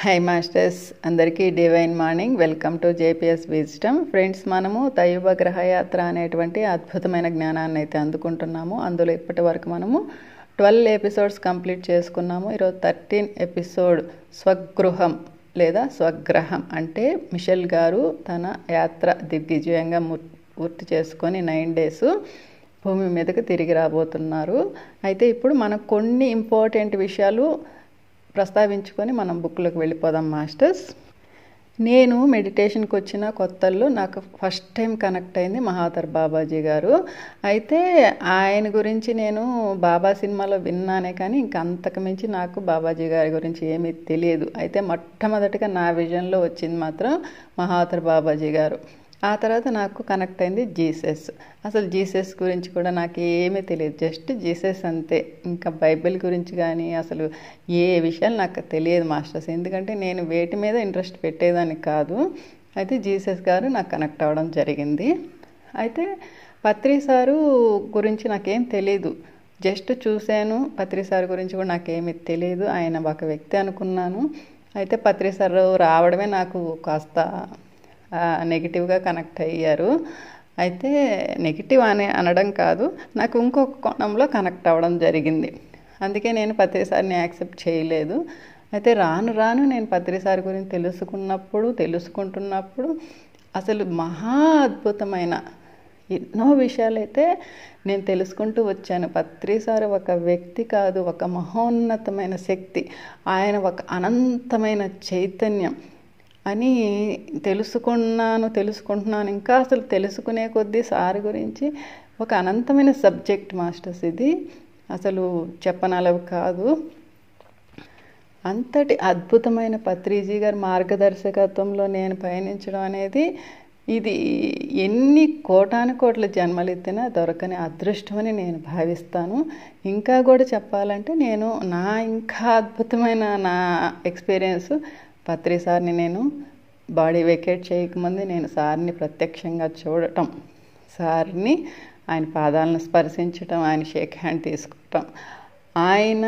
Hi masters, అందరికీ divine morning. Welcome to JPS wisdom. Friends, మనము దైవ గ్రహయాత్ర అనేటువంటి అద్భుతమైన జ్ఞానాన్ని అయితే అందుకుంటున్నాము. అందులో ఇప్పటి వరకు మనము 12 ఎపిసోడ్స్ కంప్లీట్ చేసుకున్నాము. ఈరోజు 13 ఎపిసోడ్ స్వగృహం లేదా స్వగ్రహం అంటే మిషెల్ గారు తన యాత్ర దిగ్విజయంగా పూర్తి చేసుకొని 9 days భూమి మీదకి తిరిగి రాబోతున్నారు. అయితే ఇప్పుడు మనం కొన్ని ఇంపార్టెంట్ విషయాలు ప్రస్తావించుకొని మనం బుక్లోకి వెళ్ళిపోదాం మాస్టర్స్. నేను మెడిటేషన్కి వచ్చిన కొత్తల్లో నాకు ఫస్ట్ టైం కనెక్ట్ అయింది మహావతార్ బాబాజీ గారు. అయితే ఆయన గురించి నేను బాబా సినిమాలో విన్నానే కానీ ఇంకా అంతకు మించి నాకు బాబాజీ గారి గురించి ఏమీ తెలియదు. అయితే మొట్టమొదటిగా నా విజన్లో వచ్చింది మాత్రం మహావతార్ బాబాజీ గారు. ఆ తర్వాత నాకు కనెక్ట్ అయింది జీసస్. అసలు జీసస్ గురించి కూడా నాకు ఏమీ తెలియదు, జస్ట్ జీసస్ అంతే. ఇంకా బైబిల్ గురించి కానీ అసలు ఏ విషయాలు నాకు తెలియదు మాస్టర్స్, ఎందుకంటే నేను వేటి మీద ఇంట్రెస్ట్ పెట్టేదాన్ని కాదు. అయితే జీసస్ గారు నాకు కనెక్ట్ అవ్వడం జరిగింది. అయితే పత్రి సారు గురించి నాకేం తెలీదు, జస్ట్ చూశాను. పత్రి సార్ గురించి కూడా నాకేమీ తెలియదు, ఆయన ఒక వ్యక్తి అనుకున్నాను. అయితే పత్రి సార్ రావడమే నాకు కాస్త నెగిటివ్గా కనెక్ట్ అయ్యారు. అయితే నెగిటివ్ అనడం కాదు, నాకు ఇంకొక కోణంలో కనెక్ట్ అవ్వడం జరిగింది. అందుకే నేను పత్రిసారిని యాక్సెప్ట్ చేయలేదు. అయితే రాను నేను పత్రిసారి గురించి తెలుసుకుంటున్నప్పుడు అసలు మహా అద్భుతమైన ఎన్నో విషయాలైతే నేను తెలుసుకుంటూ వచ్చాను. పత్రిసారి ఒక వ్యక్తి కాదు, ఒక మహోన్నతమైన శక్తి, ఆయన ఒక అనంతమైన చైతన్యం అని తెలుసుకుంటున్నాను. ఇంకా అసలు తెలుసుకునే కొద్దీ సార్ గురించి ఒక అనంతమైన సబ్జెక్ట్ మాస్టర్స్. ఇది అసలు చెప్పనలవి కాదు. అంతటి అద్భుతమైన పత్రిజీ గారి మార్గదర్శకత్వంలో నేను పయనించడం అనేది ఇది ఎన్ని కోట్ల జన్మలు ఎత్తినా దొరకని అదృష్టమని నేను భావిస్తాను. ఇంకా కూడా చెప్పాలంటే నేను ఇంకా అద్భుతమైన నా ఎక్స్పీరియన్స్ పత్రి సార్ని నేను బాడీ వెకేట్ చేయకముందు నేను సార్ని ప్రత్యక్షంగా చూడటం, సార్ని ఆయన పాదాలను స్పర్శించటం, ఆయన షేక్ హ్యాండ్ తీసుకోవటం, ఆయన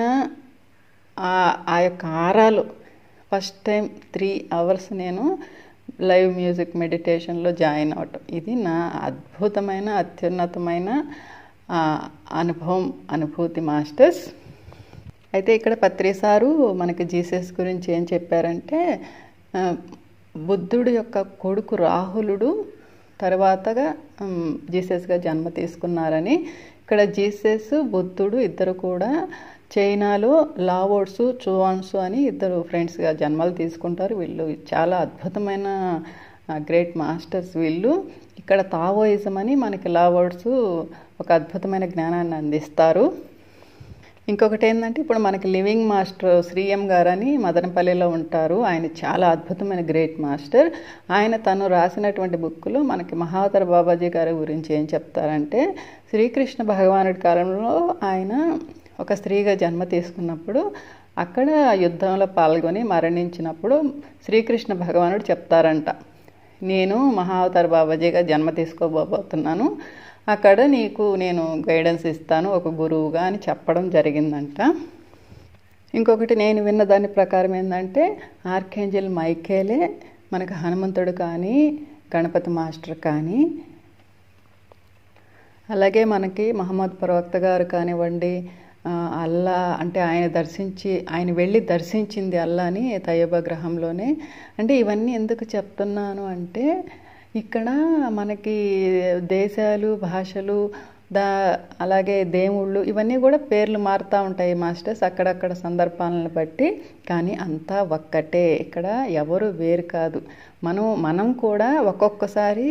ఆ యొక్క ఆరాలు ఫస్ట్ టైం 3 hours నేను లైవ్ మ్యూజిక్ మెడిటేషన్లో జాయిన్ అవటం, ఇది నా అద్భుతమైన అత్యున్నతమైన అనుభూతి మాస్టర్స్. అయితే ఇక్కడ పత్రి సారు మనకి జీసస్ గురించి ఏం చెప్పారంటే, బుద్ధుడు యొక్క కొడుకు రాహులుడు తర్వాతగా జీసస్గా జన్మ తీసుకున్నారని. ఇక్కడ జీసస్ బుద్ధుడు ఇద్దరు కూడా చైనాలో లావోట్సు చువాన్సు అని ఇద్దరు ఫ్రెండ్స్గా జన్మలు తీసుకుంటారు. వీళ్ళు చాలా అద్భుతమైన గ్రేట్ మాస్టర్స్ వీళ్ళు. ఇక్కడ తావోయిజం అని మనకి లావోట్సు ఒక అద్భుతమైన జ్ఞానాన్ని అందిస్తారు. ఇంకొకటి ఏంటంటే, ఇప్పుడు మనకి లివింగ్ మాస్టర్ శ్రీఎం గారని మదనపల్లిలో ఉంటారు. ఆయన చాలా అద్భుతమైన గ్రేట్ మాస్టర్. ఆయన తను రాసినటువంటి బుక్లో మనకి మహావతార్ బాబాజీ గారి గురించి ఏం చెప్తారంటే, శ్రీకృష్ణ భగవానుడి కాలంలో ఆయన ఒక స్త్రీగా జన్మ తీసుకున్నప్పుడు అక్కడ యుద్ధంలో పాల్గొని మరణించినప్పుడు శ్రీకృష్ణ భగవానుడు చెప్తారంట, నేను మహావతార్ బాబాజీగా జన్మ తీసుకోబోతున్నాను, అక్కడ నీకు నేను గైడెన్స్ ఇస్తాను ఒక గురువుగా అని చెప్పడం జరిగిందంట. ఇంకొకటి నేను విన్న దాని ప్రకారం ఏంటంటే, ఆర్కేంజల్ మైకేలే మనకు హనుమంతుడు కానీ గణపతి మాస్టర్ కానీ, అలాగే మనకి మహమ్మద్ ప్రవక్త గారు కానివ్వండి, అల్లా అంటే ఆయన వెళ్ళి దర్శించింది అల్లాని తయ్యబా గ్రహంలోనే. అంటే ఇవన్నీ ఎందుకు చెప్తున్నాను అంటే, ఇక్కడ మనకి దేశాలు భాషలు అలాగే దేవుళ్ళు ఇవన్నీ కూడా పేర్లు మారుతూ ఉంటాయి మాస్టర్స్ అక్కడక్కడ సందర్భాలను బట్టి, కానీ అంతా ఒక్కటే. ఇక్కడ ఎవరు వేరు కాదు. మనం కూడా ఒక్కొక్కసారి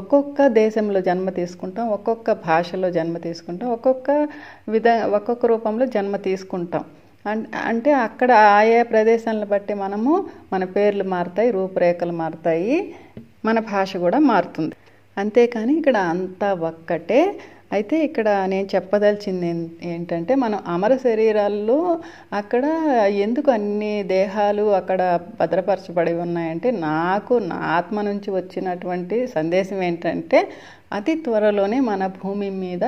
ఒక్కొక్క దేశంలో జన్మ తీసుకుంటాం, ఒక్కొక్క భాషలో జన్మ తీసుకుంటాం, ఒక్కొక్క రూపంలో జన్మ తీసుకుంటాం. అంటే అక్కడ ఆయా ప్రదేశాలను బట్టి మన పేర్లు మారుతాయి, రూపురేఖలు మారుతాయి, మన భాష కూడా మారుతుంది. అంతేకాని ఇక్కడ అంతా ఒక్కటే. అయితే ఇక్కడ నేను చెప్పదలిచింది ఏంటంటే, మనం అమర శరీరాల్లో అక్కడ ఎందుకు అన్ని దేహాలు అక్కడ భద్రపరచబడి ఉన్నాయంటే, నా ఆత్మ నుంచి వచ్చినటువంటి సందేశం ఏంటంటే, అతి త్వరలోనే మన భూమి మీద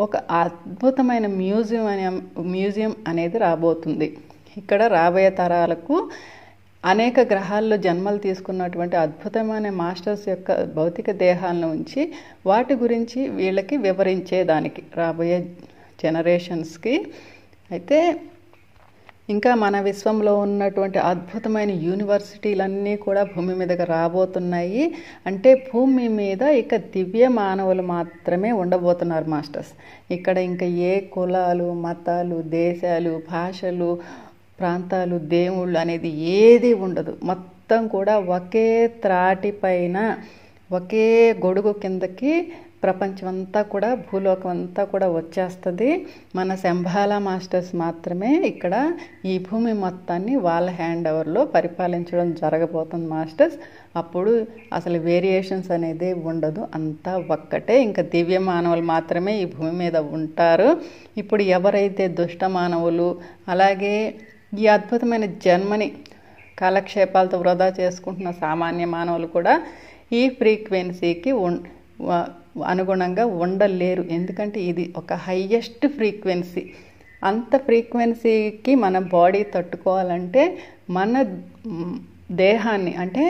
ఒక అద్భుతమైన మ్యూజియం అనేది రాబోతుంది. ఇక్కడ రాబోయే తరాలకు అనేక గ్రహాల్లో జన్మలు తీసుకున్నటువంటి అద్భుతమైన మాస్టర్స్ యొక్క భౌతిక దేహాలను ఉంచి వాటి గురించి వీళ్ళకి వివరించేదానికి రాబోయే జనరేషన్స్కి. అయితే ఇంకా మన విశ్వంలో ఉన్నటువంటి అద్భుతమైన యూనివర్సిటీలన్నీ కూడా భూమి మీదకి రాబోతున్నాయి. అంటే భూమి మీద ఇక దివ్య మానవులు మాత్రమే ఉండబోతున్నారు మాస్టర్స్. ఇక్కడ ఇంకా ఏ కులాలు, మతాలు, దేశాలు, భాషలు, ప్రాంతాలు, దేవుళ్ళు అనేది ఏది ఉండదు. మొత్తం కూడా ఒకే త్రాటిపైన ఒకే గొడుగు కిందకి ప్రపంచం అంతా కూడా, భూలోకం అంతా కూడా వచ్చేస్తుంది. మన శంబాలా మాస్టర్స్ మాత్రమే ఇక్కడ ఈ భూమి మొత్తాన్ని వాళ్ళ హ్యాండ్ ఓవర్లో పరిపాలించడం జరగబోతుంది మాస్టర్స్. అప్పుడు అసలు వేరియేషన్స్ అనేది ఉండదు, అంతా ఒక్కటే. ఇంకా దివ్య మానవులు మాత్రమే ఈ భూమి మీద ఉంటారు. ఇప్పుడు ఎవరైతే దుష్ట మానవులు, అలాగే ఈ అద్భుతమైన జన్మని కాలక్షేపాలతో వృధా చేసుకుంటున్న సామాన్య మానవులు కూడా ఈ ఫ్రీక్వెన్సీకి అనుగుణంగా ఉండలేరు. ఎందుకంటే ఇది ఒక హయ్యెస్ట్ ఫ్రీక్వెన్సీ. అంత ఫ్రీక్వెన్సీకి మన బాడీ తట్టుకోవాలంటే మన దేహాన్ని, అంటే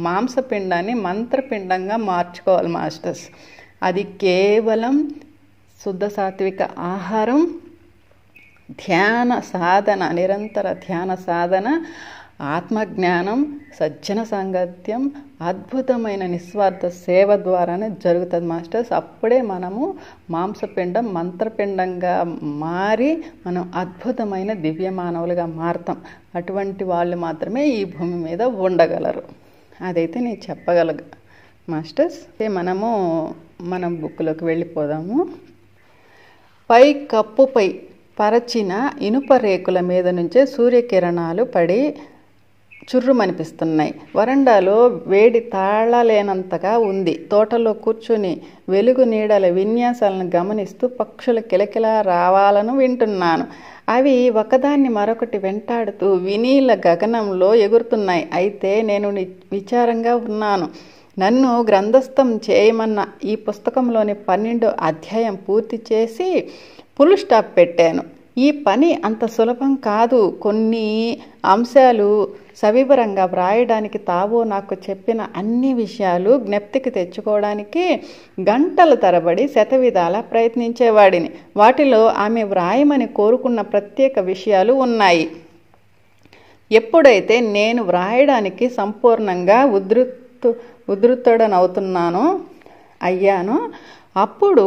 మాంసపిండాన్ని మంత్రపిండంగా మార్చుకోవాలి మాస్టర్స్. అది కేవలం శుద్ధ సాత్విక ఆహారం, ధ్యాన సాధన, నిరంతర ధ్యాన సాధన, ఆత్మజ్ఞానం, సజ్జన సాంగత్యం, అద్భుతమైన నిస్వార్థ సేవ ద్వారానే జరుగుతుంది మాస్టర్స్. అప్పుడే మనము మాంసపిండం మంత్రపిండంగా మారి మనం అద్భుతమైన దివ్య మానవులుగా మారుతాం. అటువంటి వాళ్ళు మాత్రమే ఈ భూమి మీద ఉండగలరు. అదైతే నేను చెప్పగల మాస్టర్స్. మనం బుక్లోకి వెళ్ళిపోదాము. పై కప్పుపై పరచిన ఇనుప రేకుల మీద నుంచే సూర్యకిరణాలు పడి చుర్రుమనిపిస్తున్నాయి. వరండాలో వేడి తాళలేనంతగా ఉంది. తోటలో కూర్చుని వెలుగు నీడల విన్యాసాలను గమనిస్తూ పక్షుల కిలకిలా రావాలను వింటున్నాను. అవి ఒకదాన్ని మరొకటి వెంటాడుతూ వినీల గగనంలో ఎగురుతున్నాయి. అయితే నేను విచారంగా ఉన్నాను. నన్ను గ్రంథస్థం చేయమన్న ఈ పుస్తకంలోని 12వ అధ్యాయం పూర్తి చేసి ఫుల్ స్టాప్ పెట్టాను. ఈ పని అంత సులభం కాదు. కొన్ని అంశాలు సవివరంగా వ్రాయడానికి తావో నాకు చెప్పిన అన్ని విషయాలు జ్ఞప్తికి తెచ్చుకోవడానికి గంటల తరబడి శతవిధాలా ప్రయత్నించేవాడిని. వాటిలో ఆమె వ్రాయమని కోరుకున్న ప్రత్యేక విషయాలు ఉన్నాయి. ఎప్పుడైతే నేను వ్రాయడానికి సంపూర్ణంగా అయ్యానో అప్పుడు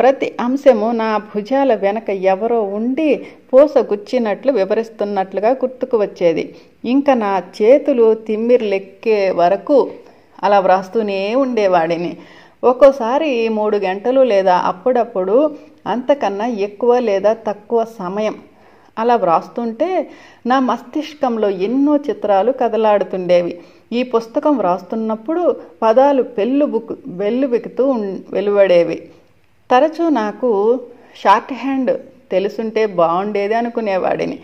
ప్రతి అంశము నా భుజాల వెనక ఎవరో ఉండి పూసగుచ్చినట్లు వివరిస్తున్నట్లుగా గుర్తుకు వచ్చేది. ఇంకా నా చేతులు తిమ్మిర్లెక్కే వరకు అలా వ్రాస్తూనే ఉండేవాడిని. ఒక్కోసారి 3 గంటలు లేదా అప్పుడప్పుడు అంతకన్నా ఎక్కువ లేదా తక్కువ సమయం అలా వ్రాస్తుంటే నా మస్తిష్కంలో ఎన్నో చిత్రాలు కదలాడుతుండేవి. ఈ పుస్తకం వ్రాస్తున్నప్పుడు పదాలు వెల్లుబెక్కుతూ వెలువడేవి. తరచూ నాకు షార్ట్ హ్యాండ్ తెలుసుంటే బాగుండేది అనుకునేవాడిని.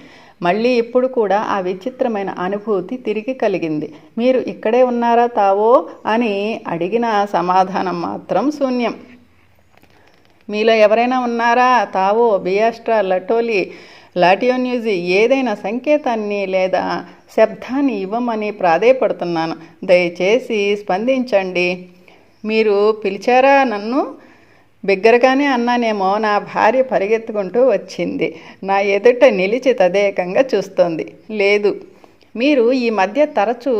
మళ్ళీ ఇప్పుడు కూడా ఆ విచిత్రమైన అనుభూతి తిరిగి కలిగింది. మీరు ఇక్కడే ఉన్నారా తావో అని అడిగిన సమాధానం మాత్రం శూన్యం. మీలో ఎవరైనా ఉన్నారా తావో, బియాస్ట్రా, లటోలి, లాటియోన్యూజీ ఏదైనా సంకేతాన్ని లేదా శబ్దాన్ని ఇవ్వమని ప్రాధేయపడుతున్నాను. దయచేసి స్పందించండి. మీరు పిలిచారా నన్ను? బిగ్గరగానే అన్నానేమో. నా భార్య పరిగెత్తుకుంటూ వచ్చింది. నా ఎదుట నిలిచి తదేకంగా చూస్తోంది. లేదు, మీరు ఈ మధ్య తరచూ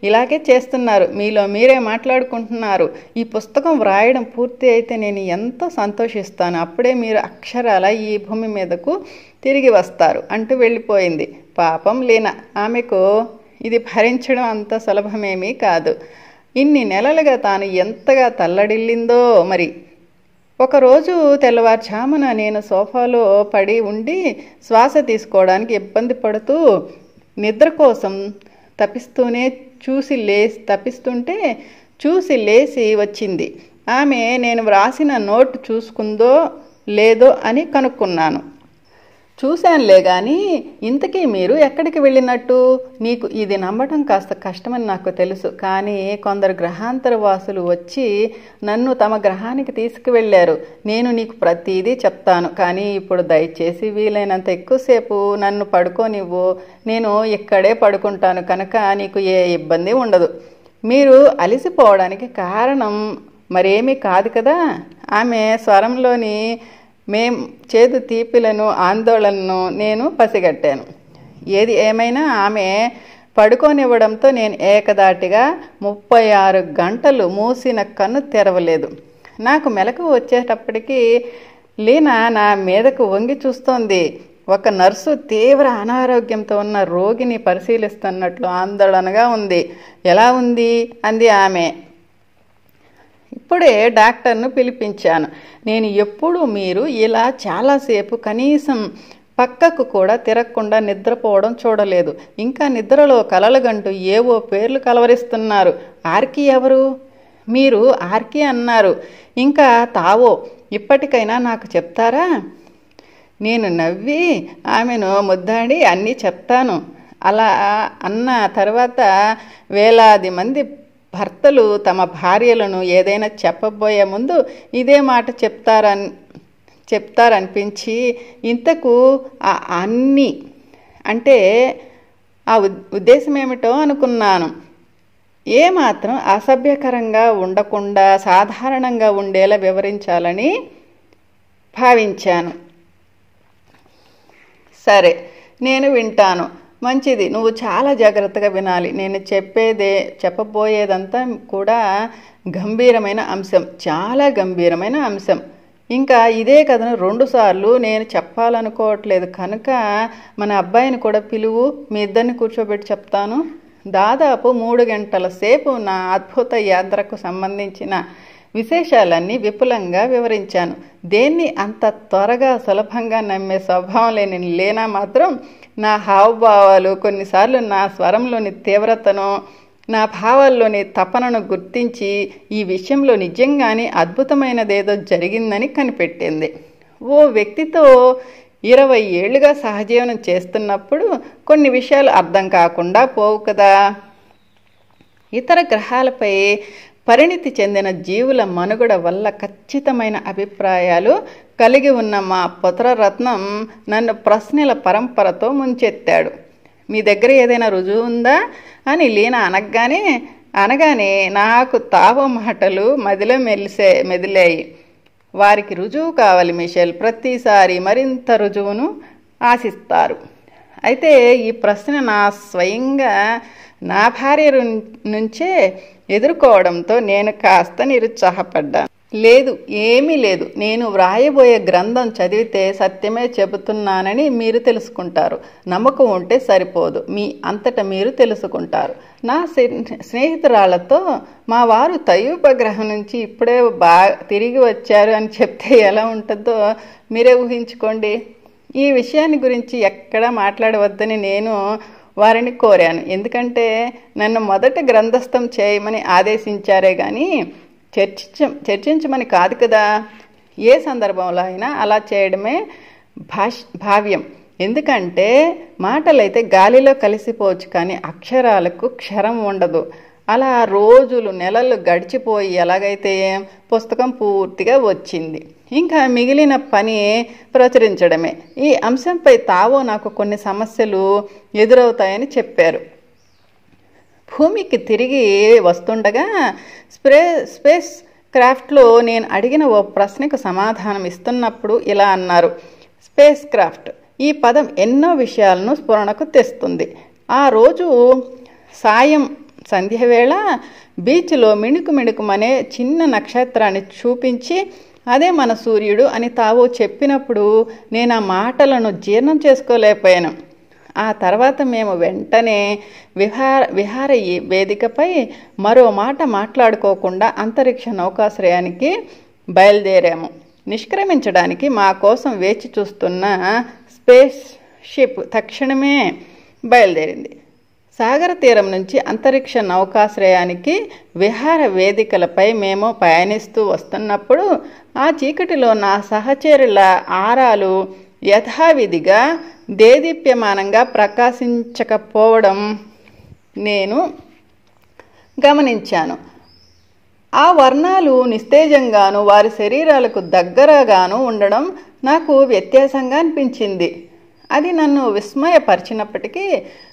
ఇలాగే చేస్తున్నారు. మీలో మీరే మాట్లాడుకుంటున్నారు. ఈ పుస్తకం వ్రాయడం పూర్తి అయితే నేను ఎంతో సంతోషిస్తాను. అప్పుడే మీరు అక్షరాల ఈ భూమి మీదకు తిరిగి వస్తారు అంటూ వెళ్ళిపోయింది. పాపం లీనా. ఆమెకు ఇది భరించడం అంత సులభమేమీ కాదు. ఇన్ని నెలలుగా తాను ఎంతగా తల్లడిల్లిందో మరి. ఒకరోజు తెల్లవారుజామున నేను సోఫాలో పడి ఉండి శ్వాస తీసుకోవడానికి ఇబ్బంది పడుతూ నిద్ర కోసం తప్పిస్తుంటే చూసి లేచి వచ్చింది. నేను వ్రాసిన నోట్ చూసుకుందో లేదో అని కనుక్కున్నాను. చూశానులే గాని ఇంతకీ మీరు ఎక్కడికి వెళ్ళినట్టు? నీకు ఇది నమ్మటం కాస్త కష్టమని నాకు తెలుసు, కానీ కొందరు గ్రహాంతర వాసులు వచ్చి నన్ను తమ గ్రహానికి తీసుకువెళ్ళారు. నేను నీకు ప్రతిదీ చెప్తాను, కానీ ఇప్పుడు దయచేసి వీలైనంత ఎక్కువసేపు నన్ను పడుకోనివ్వు. నేను ఇక్కడే పడుకుంటాను కనుక నీకు ఏ ఇబ్బంది ఉండదు. మీరు అలసిపోవడానికి కారణం మరేమీ కాదు కదా? ఆమె స్వరంలోని చేదు తీపిలను ఆందోళనను నేను పసిగట్టాను. ఏది ఏమైనా ఆమె పడుకోనివ్వడంతో నేను ఏకదాటిగా 36 గంటలు మూసిన కన్ను తెరవలేదు. నాకు మెలకు వచ్చేటప్పటికీ లీనా నా మీదకు వంగి చూస్తోంది. ఒక నర్సు తీవ్ర అనారోగ్యంతో ఉన్న రోగిని పరిశీలిస్తున్నట్లు ఆందోళనగా ఉంది. ఎలా ఉంది అంది ఆమె. ఇప్పుడే డాక్టర్ను పిలిపించాను. నేను ఎప్పుడు మీరు ఇలా చాలాసేపు కనీసం పక్కకు కూడా తిరగకుండా నిద్రపోవడం చూడలేదు. ఇంకా నిద్రలో కలలుగంటూ ఏవో పేర్లు కలవరిస్తున్నారు. ఆర్కీ ఎవరు? మీరు ఆర్కీ అన్నారు. ఇంకా తావో ఇప్పటికైనా నాకు చెప్తారా? నేను నవ్వి ఆమెను ముద్దాడి అన్నీ చెప్తాను. అలా అన్న తర్వాత వేలాది మంది భర్తలు తమ భార్యలను ఏదైనా చెప్పబోయే ముందు ఇదే మాట చెప్తారనిపించి ఇంతకు అన్నీ అంటే ఆ ఉద్దేశం ఏమిటో అనుకున్నాను. ఏమాత్రం అసభ్యకరంగా ఉండకుండా సాధారణంగా ఉండేలా వివరించాలని భావించాను. సరే, నేను వింటాను. మంచిది, నువ్వు చాలా జాగ్రత్తగా వినాలి. నేను చెప్పబోయేదంతా కూడా గంభీరమైన అంశం, చాలా గంభీరమైన అంశం. ఇంకా ఇదే కథను 2 సార్లు నేను చెప్పాలనుకోవట్లేదు కనుక మన అబ్బాయిని కూడా పిలువు, మీ ఇద్దరిని కూర్చోబెట్టి చెప్తాను. దాదాపు 3 గంటల సేపు నా అద్భుత యాత్రకు సంబంధించిన విశేషాలన్నీ విపులంగా వివరించాను. దేన్ని అంత త్వరగా సులభంగా నమ్మే స్వభావం లేని లీనా మాత్రం నా హావభావాలు, కొన్నిసార్లు నా స్వరంలోని తీవ్రతను, నా భావాల్లోని తపనను గుర్తించి ఈ విషయంలో నిజంగానే అద్భుతమైనదేదో జరిగిందని కనిపెట్టింది. ఓ వ్యక్తితో 20 ఏళ్లుగా సహజీవనం చేస్తున్నప్పుడు కొన్ని విషయాలు అర్థం కాకుండా పోవు కదా. ఇతర గ్రహాలపై పరిణితి చెందిన జీవుల మనుగడ వల్ల ఖచ్చితమైన అభిప్రాయాలు కలిగి ఉన్న మా పుత్రరత్నం నన్ను ప్రశ్నల పరంపరతో ముంచెత్తాడు. మీ దగ్గర ఏదైనా రుజువు ఉందా అని లీనా అనగానే నాకు తావ మాటలు మదిలో మెదిలాయి. వారికి రుజువు కావాలి మిషెల్, ప్రతిసారి మరింత రుజువును ఆశిస్తారు. అయితే ఈ ప్రశ్న స్వయంగా నా భార్య నుంచే ఎదుర్కోవడంతో నేను కాస్త నిరుత్సాహపడ్డాను. లేదు, ఏమీ లేదు. నేను వ్రాయబోయే గ్రంథం చదివితే సత్యమే చెబుతున్నానని మీరు తెలుసుకుంటారు. నమ్మకం ఉంటే సరిపోదు, మీ అంతటా మీరు తెలుసుకుంటారు. నా స్నేహితురాళ్లతో మా వారు తయూపగ్రహం నుంచి ఇప్పుడే తిరిగి వచ్చారు అని చెప్తే ఎలా ఉంటుందో మీరే ఊహించుకోండి. ఈ విషయాన్ని గురించి ఎక్కడా మాట్లాడవద్దని నేను వారిని కోరాను. ఎందుకంటే నన్ను మొదట గ్రంథస్థం చేయమని ఆదేశించారే కానీ చర్చించమని కాదు కదా. ఏ సందర్భంలో అయినా అలా చేయడమే భావ్యం. ఎందుకంటే మాటలైతే గాలిలో కలిసిపోవచ్చు, కానీ అక్షరాలకు క్షరం ఉండదు. అలా రోజులు నెలలు గడిచిపోయి ఎలాగైతే పుస్తకం పూర్తిగా వచ్చింది. ఇంకా మిగిలిన పని ప్రచురించడమే. ఈ అంశంపై తావో నాకు కొన్ని సమస్యలు ఎదురవుతాయని చెప్పారు. భూమికి తిరిగి వస్తుండగా స్పేస్ క్రాఫ్ట్లో నేను అడిగిన ఓ ప్రశ్నకు సమాధానం ఇస్తున్నప్పుడు ఇలా అన్నారు. స్పేస్ క్రాఫ్ట్ ఈ పదం ఎన్నో విషయాలను స్ఫురణకు తెస్తుంది. ఆ రోజు సంధ్యవేళ బీచ్లో మిణుకుమనే చిన్న నక్షత్రాన్ని చూపించి అదే మన సూర్యుడు అని తావో చెప్పినప్పుడు నేను ఆ మాటలను జీర్ణం చేసుకోలేకపోయాను. ఆ తర్వాత మేము వెంటనే విహార వేదికపై మరో మాట మాట్లాడుకోకుండా అంతరిక్ష నౌకాశ్రయానికి బయలుదేరాము. నిష్క్రమించడానికి మా కోసం వేచి చూస్తున్న స్పేస్ షిప్ తక్షణమే బయలుదేరింది. సాగర తీరం నుంచి అంతరిక్ష నౌకాశ్రయానికి విహార వేదికలపై మేము పయనిస్తూ వస్తున్నప్పుడు ఆ చీకటిలో నా సహచరుల ఆరాలు యథావిధిగా దేదీప్యమానంగా ప్రకాశించకపోవడం నేను గమనించాను. ఆ వర్ణాలు నిస్తేజంగాను వారి శరీరాలకు దగ్గరగాను ఉండడం నాకు వ్యత్యాసంగా అనిపించింది. అది నన్ను విస్మయపరిచినప్పటికీ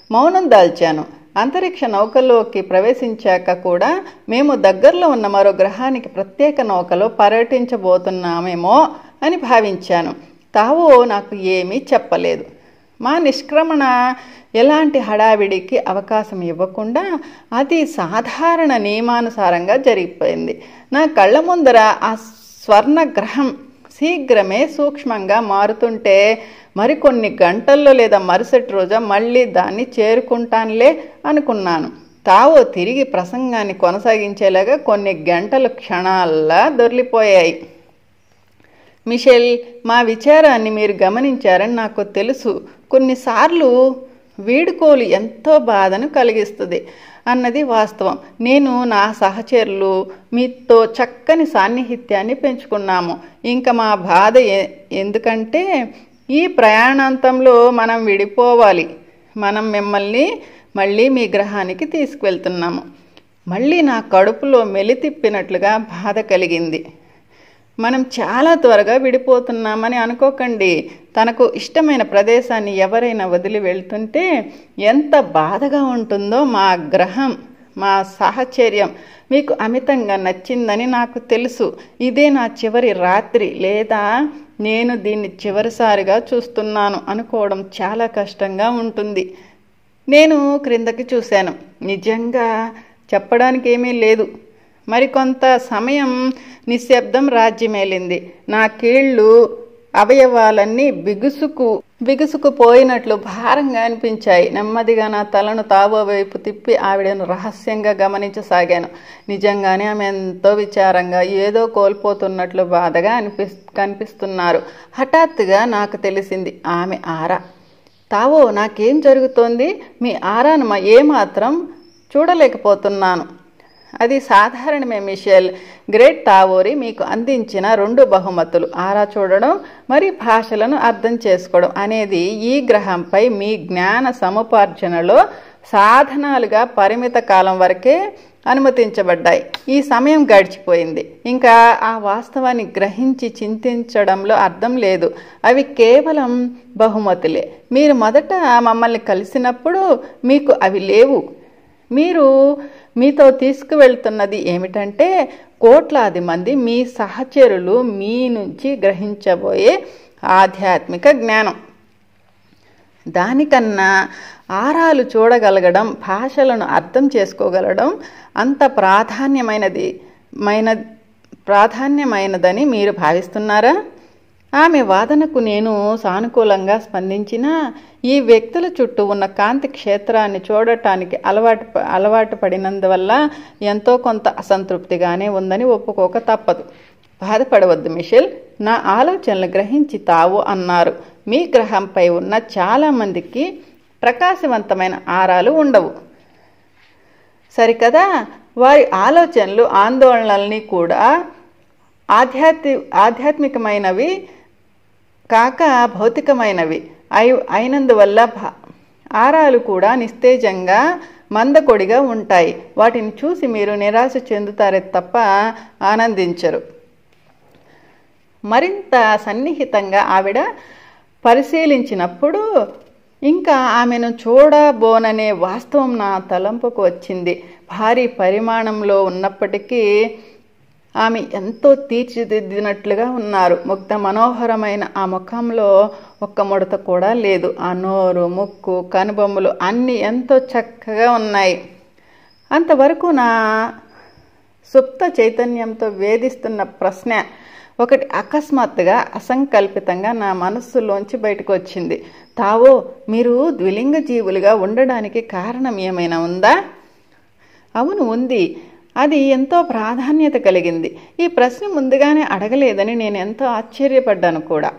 మౌనం దాల్చాను. అంతరిక్ష నౌకలోకి ప్రవేశించాక కూడా మేము దగ్గరలో ఉన్న మరో గ్రహానికి ప్రత్యేక నౌకలో పర్యటించబోతున్నామేమో అని భావించాను. తావో నాకు ఏమీ చెప్పలేదు. మా నిష్క్రమణ ఎలాంటి హడావిడికి అవకాశం ఇవ్వకుండా అతి సాధారణ నియమానుసారంగా జరిగిపోయింది. నా కళ్ళ ముందర ఆ స్వర్ణగ్రహం శీఘ్రమే సూక్ష్మంగా మారుతుంటే మరికొన్ని గంటల్లో లేదా మరుసటి రోజు మళ్ళీ దాన్ని చేరుకుంటానులే అనుకున్నాను. తావో తిరిగి ప్రసంగాన్ని కొనసాగించేలాగా కొన్ని గంటలు క్షణాల్లా దొర్లిపోయాయి. మిషెల్, మా విచారాన్ని మీరు గమనించారని నాకు తెలుసు. కొన్నిసార్లు వీడుకోలు ఎంతో బాధను కలిగిస్తుంది అన్నది వాస్తవం. నేను నా సహచరులు మీతో చక్కని సాన్నిహిత్యాన్ని పెంచుకున్నాము. ఇంకా మా బాధ ఎందుకంటే ఈ ప్రయాణాంతంలో మనం విడిపోవాలి. మనం మిమ్మల్ని మళ్ళీ మీ గ్రహానికి తీసుకువెళ్తున్నాము. మళ్ళీ నా కడుపులో మెలితిప్పినట్లుగా బాధ కలిగింది. మనం చాలా త్వరగా విడిపోతున్నామని అనుకోకండి. తనకు ఇష్టమైన ప్రదేశాన్ని ఎవరైనా వదిలి వెళ్తుంటే ఎంత బాధగా ఉంటుందో మా గ్రహం, మా సాహచర్యం మీకు అమితంగా నచ్చిందని నాకు తెలుసు. ఇదే నా చివరి రాత్రి లేదా నేను దీన్ని చివరిసారిగా చూస్తున్నాను అనుకోవడం చాలా కష్టంగా ఉంటుంది. నేను క్రిందకి చూశాను. నిజంగా చెప్పడానికి ఏమీ లేదు. మరికొంత సమయం నిశ్శబ్దం రాజ్యమేలింది. నా కీళ్ళు అవయవాలన్నీ బిగుసుకుపోయినట్లు భారంగా అనిపించాయి. నెమ్మదిగా నా తలను తావో వైపు తిప్పి ఆవిడను రహస్యంగా గమనించసాగాను. నిజంగానే ఆమె ఎంతో విచారంగా ఏదో కోల్పోతున్నట్లు బాధగా కనిపిస్తున్నారు. హఠాత్తుగా నాకు తెలిసింది ఆమె ఆరా. తావో, నాకేం జరుగుతోంది? మీ ఆరాను ఏమాత్రం చూడలేకపోతున్నాను. అది సాధారణమే మిషెల్. గ్రేట్ తావోరి మీకు అందించిన 2 బహుమతులు, ఆరా చూడడం మరి భాషలను అర్థం చేసుకోవడం అనేది ఈ గ్రహంపై మీ జ్ఞాన సముపార్జనలో సాధనాలుగా పరిమిత కాలం వరకే అనుమతించబడ్డాయి. ఈ సమయం గడిచిపోయింది. ఇంకా ఆ వాస్తవాన్ని గ్రహించి చింతించడంలో అర్థం లేదు. అవి కేవలం బహుమతులే. మీరు మొదట మమ్మల్ని కలిసినప్పుడు మీకు అవి లేవు. మీరు మీతో తీసుకువెళ్తున్నది ఏమిటంటే కోట్లాది మంది మీ సహచరులు మీ నుంచి గ్రహించబోయే ఆధ్యాత్మిక జ్ఞానం. దానికన్నా ఆరాలు చూడగలగడం, భాషలను అర్థం చేసుకోగలగడం అంత ప్రాధాన్యమైనదని మీరు భావిస్తున్నారా? ఆమె వాదనకు నేను సానుకూలంగా స్పందించినా ఈ వ్యక్తుల చుట్టూ ఉన్న కాంతి క్షేత్రాన్ని చూడటానికి అలవాటు పడినందువల్ల ఎంతో కొంత అసంతృప్తిగానే ఉందని ఒప్పుకోక తప్పదు. బాధపడవద్దు మిషెల్, నా ఆలోచనలు గ్రహించి తావు అన్నారు. మీ గ్రహంపై ఉన్న చాలామందికి ప్రకాశవంతమైన ఆరాలు ఉండవు, సరికదా? వారి ఆలోచనలు, ఆందోళనల్ని కూడా ఆధ్యాత్మికమైనవి కాక భౌతికమైనవి అయినందువల్ల ఆరాలు కూడా నిస్తేజంగా మందకొడిగా ఉంటాయి. వాటిని చూసి మీరు నిరాశ చెందుతారే తప్ప ఆనందించరు. మరింత సన్నిహితంగా ఆవిడ పరిశీలించినప్పుడు ఇంకా ఆమెను చూడబోననే వాస్తవం నా తలంపుకు వచ్చింది. భారీ పరిమాణంలో ఉన్నప్పటికీ ఆమె ఎంతో తీర్చిదిద్దినట్లుగా ఉన్నారు. ముగ్ధ మనోహరమైన ఆ ముఖంలో ఒక్క ముడత కూడా లేదు. ఆ నోరు, ముక్కు, కనుబొమ్మలు అన్నీ ఎంతో చక్కగా ఉన్నాయి. అంతవరకు నా సుప్త చైతన్యంతో వేధిస్తున్న ప్రశ్న ఒకటి అకస్మాత్తుగా అసంకల్పితంగా నా మనస్సులోంచి బయటకు వచ్చింది. తావో, మీరు ద్విలింగ జీవులుగా ఉండడానికి కారణం ఏమైనా ఉందా? అవును, ఉంది. అది ఎంతో ప్రాధాన్యత కలిగింది. ఈ ప్రశ్న ముందుగానే అడగలేదని నేను ఎంతో ఆశ్చర్యపడ్డాను కూడా.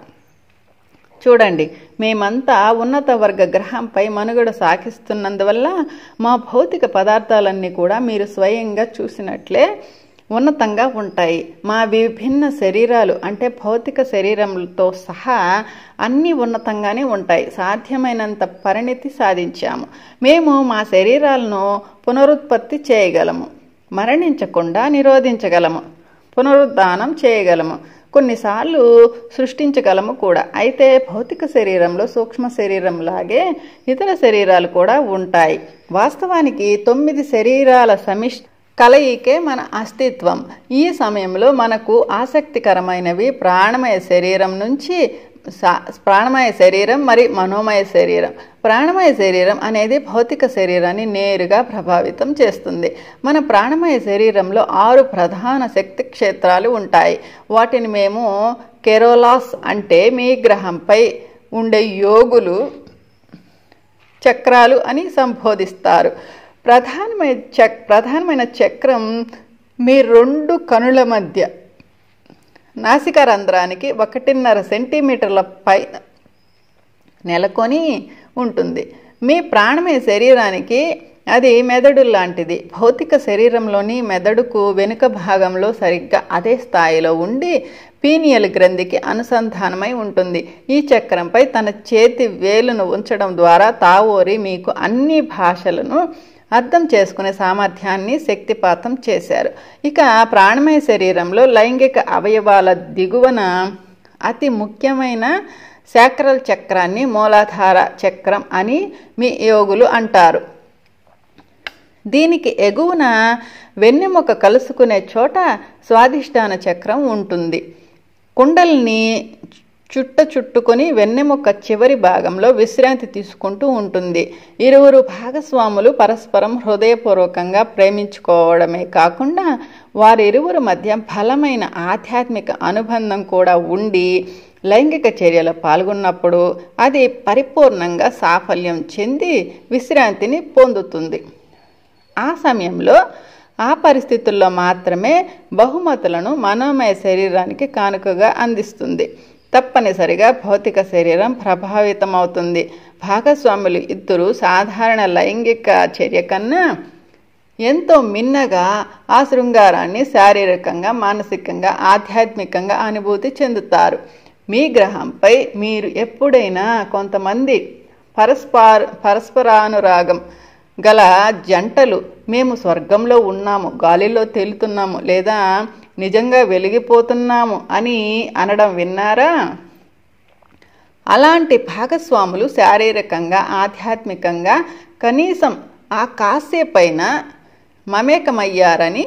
చూడండి, మేమంతా ఉన్నత వర్గ గ్రహంపై మనుగడ సాగిస్తున్నందువల్ల మా భౌతిక పదార్థాలన్నీ కూడా మీరు స్వయంగా చూసినట్లే ఉన్నతంగా ఉంటాయి. మా విభిన్న శరీరాలు అంటే భౌతిక శరీరంతో సహా అన్నీ ఉన్నతంగానే ఉంటాయి. సాధ్యమైనంత పరిణితి సాధించాము. మేము మా శరీరాలను పునరుత్పత్తి చేయగలము, మరణించకుండా నిరోధించగలము, పునరుద్ధానం చేయగలము, కొన్నిసార్లు సృష్టించగలము కూడా. అయితే భౌతిక శరీరంలో సూక్ష్మ శరీరంలాగే ఇతర శరీరాలు కూడా ఉంటాయి. వాస్తవానికి 9 శరీరాల సమిష్టి కలయికే మన అస్తిత్వం. ఈ సమయంలో మనకు ఆసక్తికరమైనవి ప్రాణమయ శరీరం నుంచి ప్రాణమయ శరీరం మరి మనోమయ శరీరం. ప్రాణమయ శరీరం అనేది భౌతిక శరీరాన్ని నేరుగా ప్రభావితం చేస్తుంది. మన ప్రాణమయ శరీరంలో 6 ప్రధాన శక్తి క్షేత్రాలు ఉంటాయి. వాటిని మేము కెరోలాస్ అంటే మీ గ్రహంపై ఉండే యోగులు చక్రాలు అని సంబోధిస్తారు. ప్రధానమైన చక్రం మీ 2 కనుల మధ్య నాసికా రంధ్రానికి 1.5 సెంటీమీటర్ల పైన నెలకొని ఉంటుంది. మీ ప్రాణమయ శరీరానికి అది మెదడు లాంటిది. భౌతిక శరీరంలోని మెదడుకు వెనుక భాగంలో సరిగ్గా అదే స్థాయిలో ఉండి పీనియల్ గ్రంథికి అనుసంధానమై ఉంటుంది. ఈ చక్రంపై తన చేతి వేలును ఉంచడం ద్వారా తావోరి మీకు అన్ని భాషలను అర్థం చేసుకునే సామర్థ్యాన్ని శక్తిపాతం చేశారు. ఇక ప్రాణమయ శరీరంలో లైంగిక అవయవాల దిగువన అతి ముఖ్యమైన శాక్రల్ చక్రాన్ని మూలాధార చక్రం అని మీ యోగులు అంటారు. దీనికి ఎగువన వెన్నెముక కలుసుకునే చోట స్వాధిష్టాన చక్రం ఉంటుంది. కుండల్ని చుట్టుకొని వెన్నెముక చివరి భాగంలో విశ్రాంతి తీసుకుంటూ ఉంటుంది. ఇరువురు భాగస్వాములు పరస్పరం హృదయపూర్వకంగా ప్రేమించుకోవడమే కాకుండా వారిరువురు మధ్య బలమైన ఆధ్యాత్మిక అనుబంధం కూడా ఉండి లైంగిక చర్యలో పాల్గొన్నప్పుడు అది పరిపూర్ణంగా సాఫల్యం చెంది విశ్రాంతిని పొందుతుంది. ఆ సమయంలో ఆ పరిస్థితుల్లో మాత్రమే బహుమతులను మనోమయ శరీరానికి కానుకగా అందిస్తుంది. తప్పనిసరిగా భౌతిక శరీరం ప్రభావితమవుతుంది. భాగస్వాములు ఇద్దరు సాధారణ లైంగిక చర్య కన్నా ఎంతో మిన్నగా ఆ శృంగారాన్ని శారీరకంగా, మానసికంగా, ఆధ్యాత్మికంగా అనుభూతి చెందుతారు. మీ గ్రహంపై మీరు ఎప్పుడైనా కొంతమంది పరస్పరానురాగం గల జంటలు మేము స్వర్గంలో ఉన్నాము, గాలిలో తేలుతున్నాము లేదా నిజంగా వెలిగిపోతున్నాము అని అనడం విన్నారా? అలాంటి భాగస్వాములు శారీరకంగా, ఆధ్యాత్మికంగా కనీసం ఆ కాసేపైన మమేకమయ్యారని,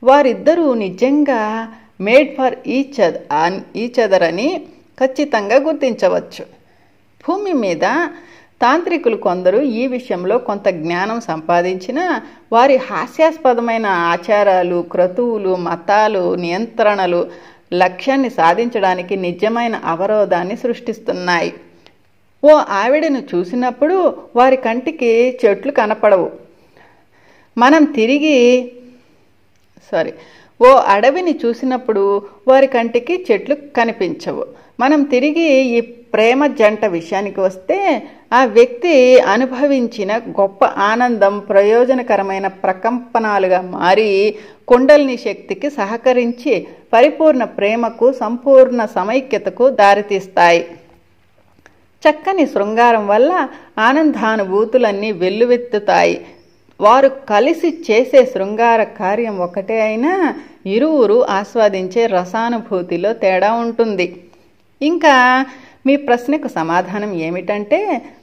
వారిద్దరూ నిజంగా మేడ్ ఫర్ ఈచ్ అదర్ అని ఖచ్చితంగా గుర్తించవచ్చు. భూమి మీద తాంత్రికులు కొందరు ఈ విషయంలో కొంత జ్ఞానం సంపాదించినా వారి హాస్యాస్పదమైన ఆచారాలు, క్రతువులు, మతాలు, నియంత్రణలు లక్ష్యాన్ని సాధించడానికి నిజమైన అవరోధాన్ని సృష్టిస్తున్నాయి. ఓ ఆవిడను చూసినప్పుడు వారి కంటికి చెట్లు కనపడవు. ఓ అడవిని చూసినప్పుడు వారి కంటికి చెట్లు కనిపించవు. మనం తిరిగి ఈ ప్రేమ జంట విషయానికి వస్తే ఆ వ్యక్తి అనుభవించిన గొప్ప ఆనందం ప్రయోజనకరమైన ప్రకంపనాలుగా మారి కుండలిని శక్తికి సహకరించి పరిపూర్ణ ప్రేమకు, సంపూర్ణ సమైక్యతకు దారితీస్తాయి. చక్కని శృంగారం వల్ల ఆనందానుభూతులన్నీ వెల్లువెత్తుతాయి. వారు కలిసి చేసే శృంగార కార్యం ఒకటే అయినా ఇరువురు ఆస్వాదించే రసానుభూతిలో తేడా ఉంటుంది. ఇంకా మీ ప్రశ్నకు సమాధానం ఏమిటంటే,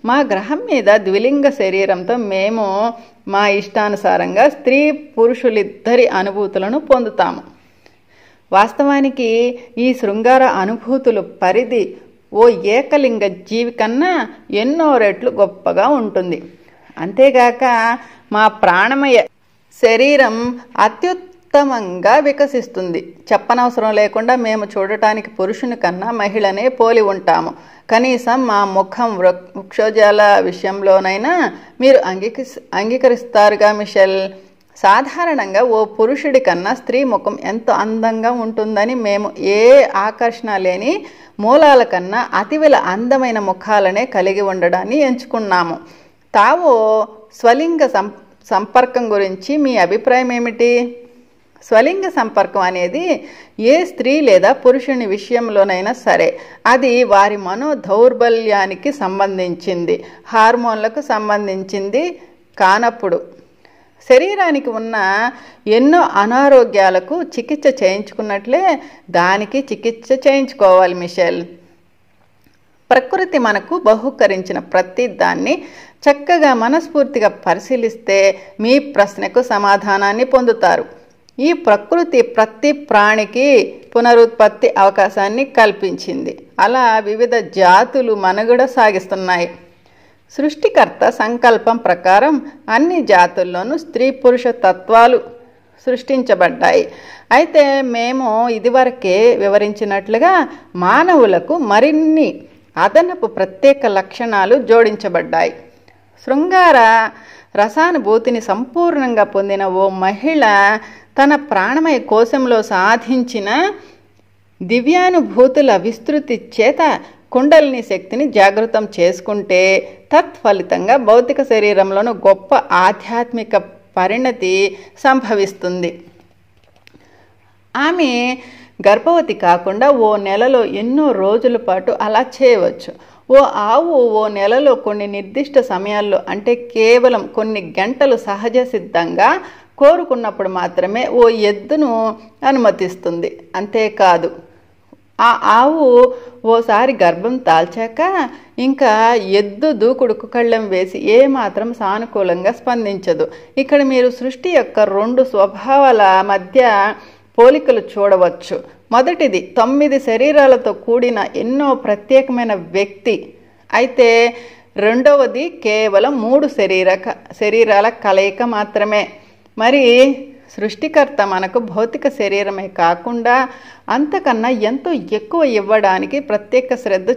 మా గ్రహం మీద ద్విలింగ శరీరంతో మేము మా ఇష్టానుసారంగా స్త్రీ పురుషులిద్దరి అనుభూతులను పొందుతాము. వాస్తవానికి ఈ శృంగార అనుభూతుల పరిధి ఓ ఏకలింగ జీవి కన్నా ఎన్నో రెట్లు గొప్పగా ఉంటుంది. అంతేగాక మా ప్రాణమయ శరీరం అత్యుత్తమంగా వికసిస్తుంది. చెప్పనవసరం లేకుండా మేము చూడటానికి పురుషుని కన్నా మహిళనే పోలి ఉంటాము. కనీసం మా ముఖం వృక్షోజాల విషయంలోనైనా మీరు అంగీకరిస్తారుగా మిషెల్. సాధారణంగా ఓ పురుషుడి కన్నా స్త్రీ ముఖం ఎంతో అందంగా ఉంటుందని మేము ఏ ఆకర్షణ లేని మూలాల కన్నా అతివిల అందమైన ముఖాలనే కలిగి ఉండడాన్ని ఎంచుకున్నాము. తావో స్వలింగ సంపర్కం గురించి మీ అభిప్రాయం ఏమిటి? స్వలింగ సంపర్కం అనేది ఏ స్త్రీ లేదా పురుషుని విషయంలోనైనా సరే అది వారి మనోదౌర్బల్యానికి సంబంధించింది, హార్మోన్లకు సంబంధించింది కానప్పుడు శరీరానికి ఉన్న ఎన్నో అనారోగ్యాలకు చికిత్స చేయించుకున్నట్లే దానికి చికిత్స చేయించుకోవాలి మిషెల్. ప్రకృతి మనకు బహుకరించిన ప్రతి దాన్ని చక్కగా మనస్ఫూర్తిగా పరిశీలిస్తే మీ ప్రశ్నకు సమాధానాన్ని పొందుతారు. ఈ ప్రకృతి ప్రతి ప్రాణికి పునరుత్పత్తి అవకాశాన్ని కల్పించింది. అలా వివిధ జాతులు మనుగడ సాగిస్తున్నాయి. సృష్టికర్త సంకల్పం ప్రకారం అన్ని జాతుల్లోనూ స్త్రీ పురుష తత్వాలు సృష్టించబడ్డాయి. అయితే మేము ఇదివరకే వివరించినట్లుగా మానవులకు మరిన్ని అదనపు ప్రత్యేక లక్షణాలు జోడించబడ్డాయి. శృంగార రసానుభూతిని సంపూర్ణంగా పొందిన ఓ మహిళ తన ప్రాణమయ కోశంలో సాధించిన దివ్యానుభూతుల విస్తృతి చేత కుండలిని శక్తిని జాగృతం చేసుకుంటే తత్ఫలితంగా భౌతిక శరీరంలోనూ గొప్ప ఆధ్యాత్మిక పరిణతి సంభవిస్తుంది. ఆమె గర్భవతి కాకుండా ఓ నెలలో ఎన్నో రోజుల పాటు అలా చేయవచ్చు. ఓ ఆవు ఓ నెలలో కొన్ని నిర్దిష్ట సమయాల్లో అంటే కేవలం కొన్ని గంటలు సహజ సిద్ధంగా కోరుకున్నప్పుడు మాత్రమే ఓ ఎద్దును అనుమతిస్తుంది. అంతేకాదు ఆ ఆవు ఓసారి గర్భం దాల్చాక ఇంకా ఎద్దు దూకుడుకు కళ్ళెం వేసి ఏమాత్రం సానుకూలంగా స్పందించదు. ఇక్కడ మీరు సృష్టి యొక్క రెండు స్వభావాల మధ్య పోలికలు చూడవచ్చు. మొదటిది 9 శరీరాలతో కూడిన ఎన్నో ప్రత్యేకమైన వ్యక్తి అయితే రెండవది కేవలం 3 శరీరాల కలయిక మాత్రమే. మరి సృష్టికర్త మనకు భౌతిక శరీరమే కాకుండా అంతకన్నా ఎంతో ఎక్కువ ఇవ్వడానికి ప్రత్యేక శ్రద్ధ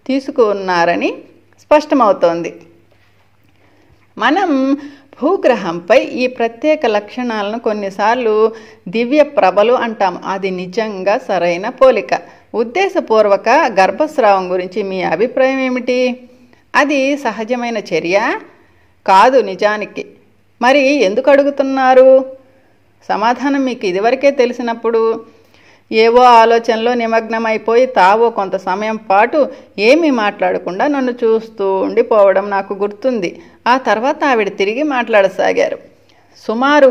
తీసుకున్నారని స్పష్టమవుతోంది. మనం భూగ్రహంపై ఈ ప్రత్యేక లక్షణాలను కొన్నిసార్లు దివ్య ప్రభలు అంటాం. అది నిజంగా సరైన పోలిక. ఉద్దేశపూర్వక గర్భస్రావం గురించి మీ అభిప్రాయం ఏమిటి? అది సహజమైన చర్య కాదు నిజానికి. మరి ఎందుకు అడుగుతున్నారు? సమాధానం మీకు ఇదివరకే తెలిసినప్పుడు ఏవో ఆలోచనలో నిమగ్నమైపోయి తావో కొంత సమయం పాటు ఏమీ మాట్లాడకుండా నన్ను చూస్తూ ఉండిపోవడం నాకు గుర్తుంది. ఆ తర్వాత ఆవిడ తిరిగి మాట్లాడసాగారు. సుమారు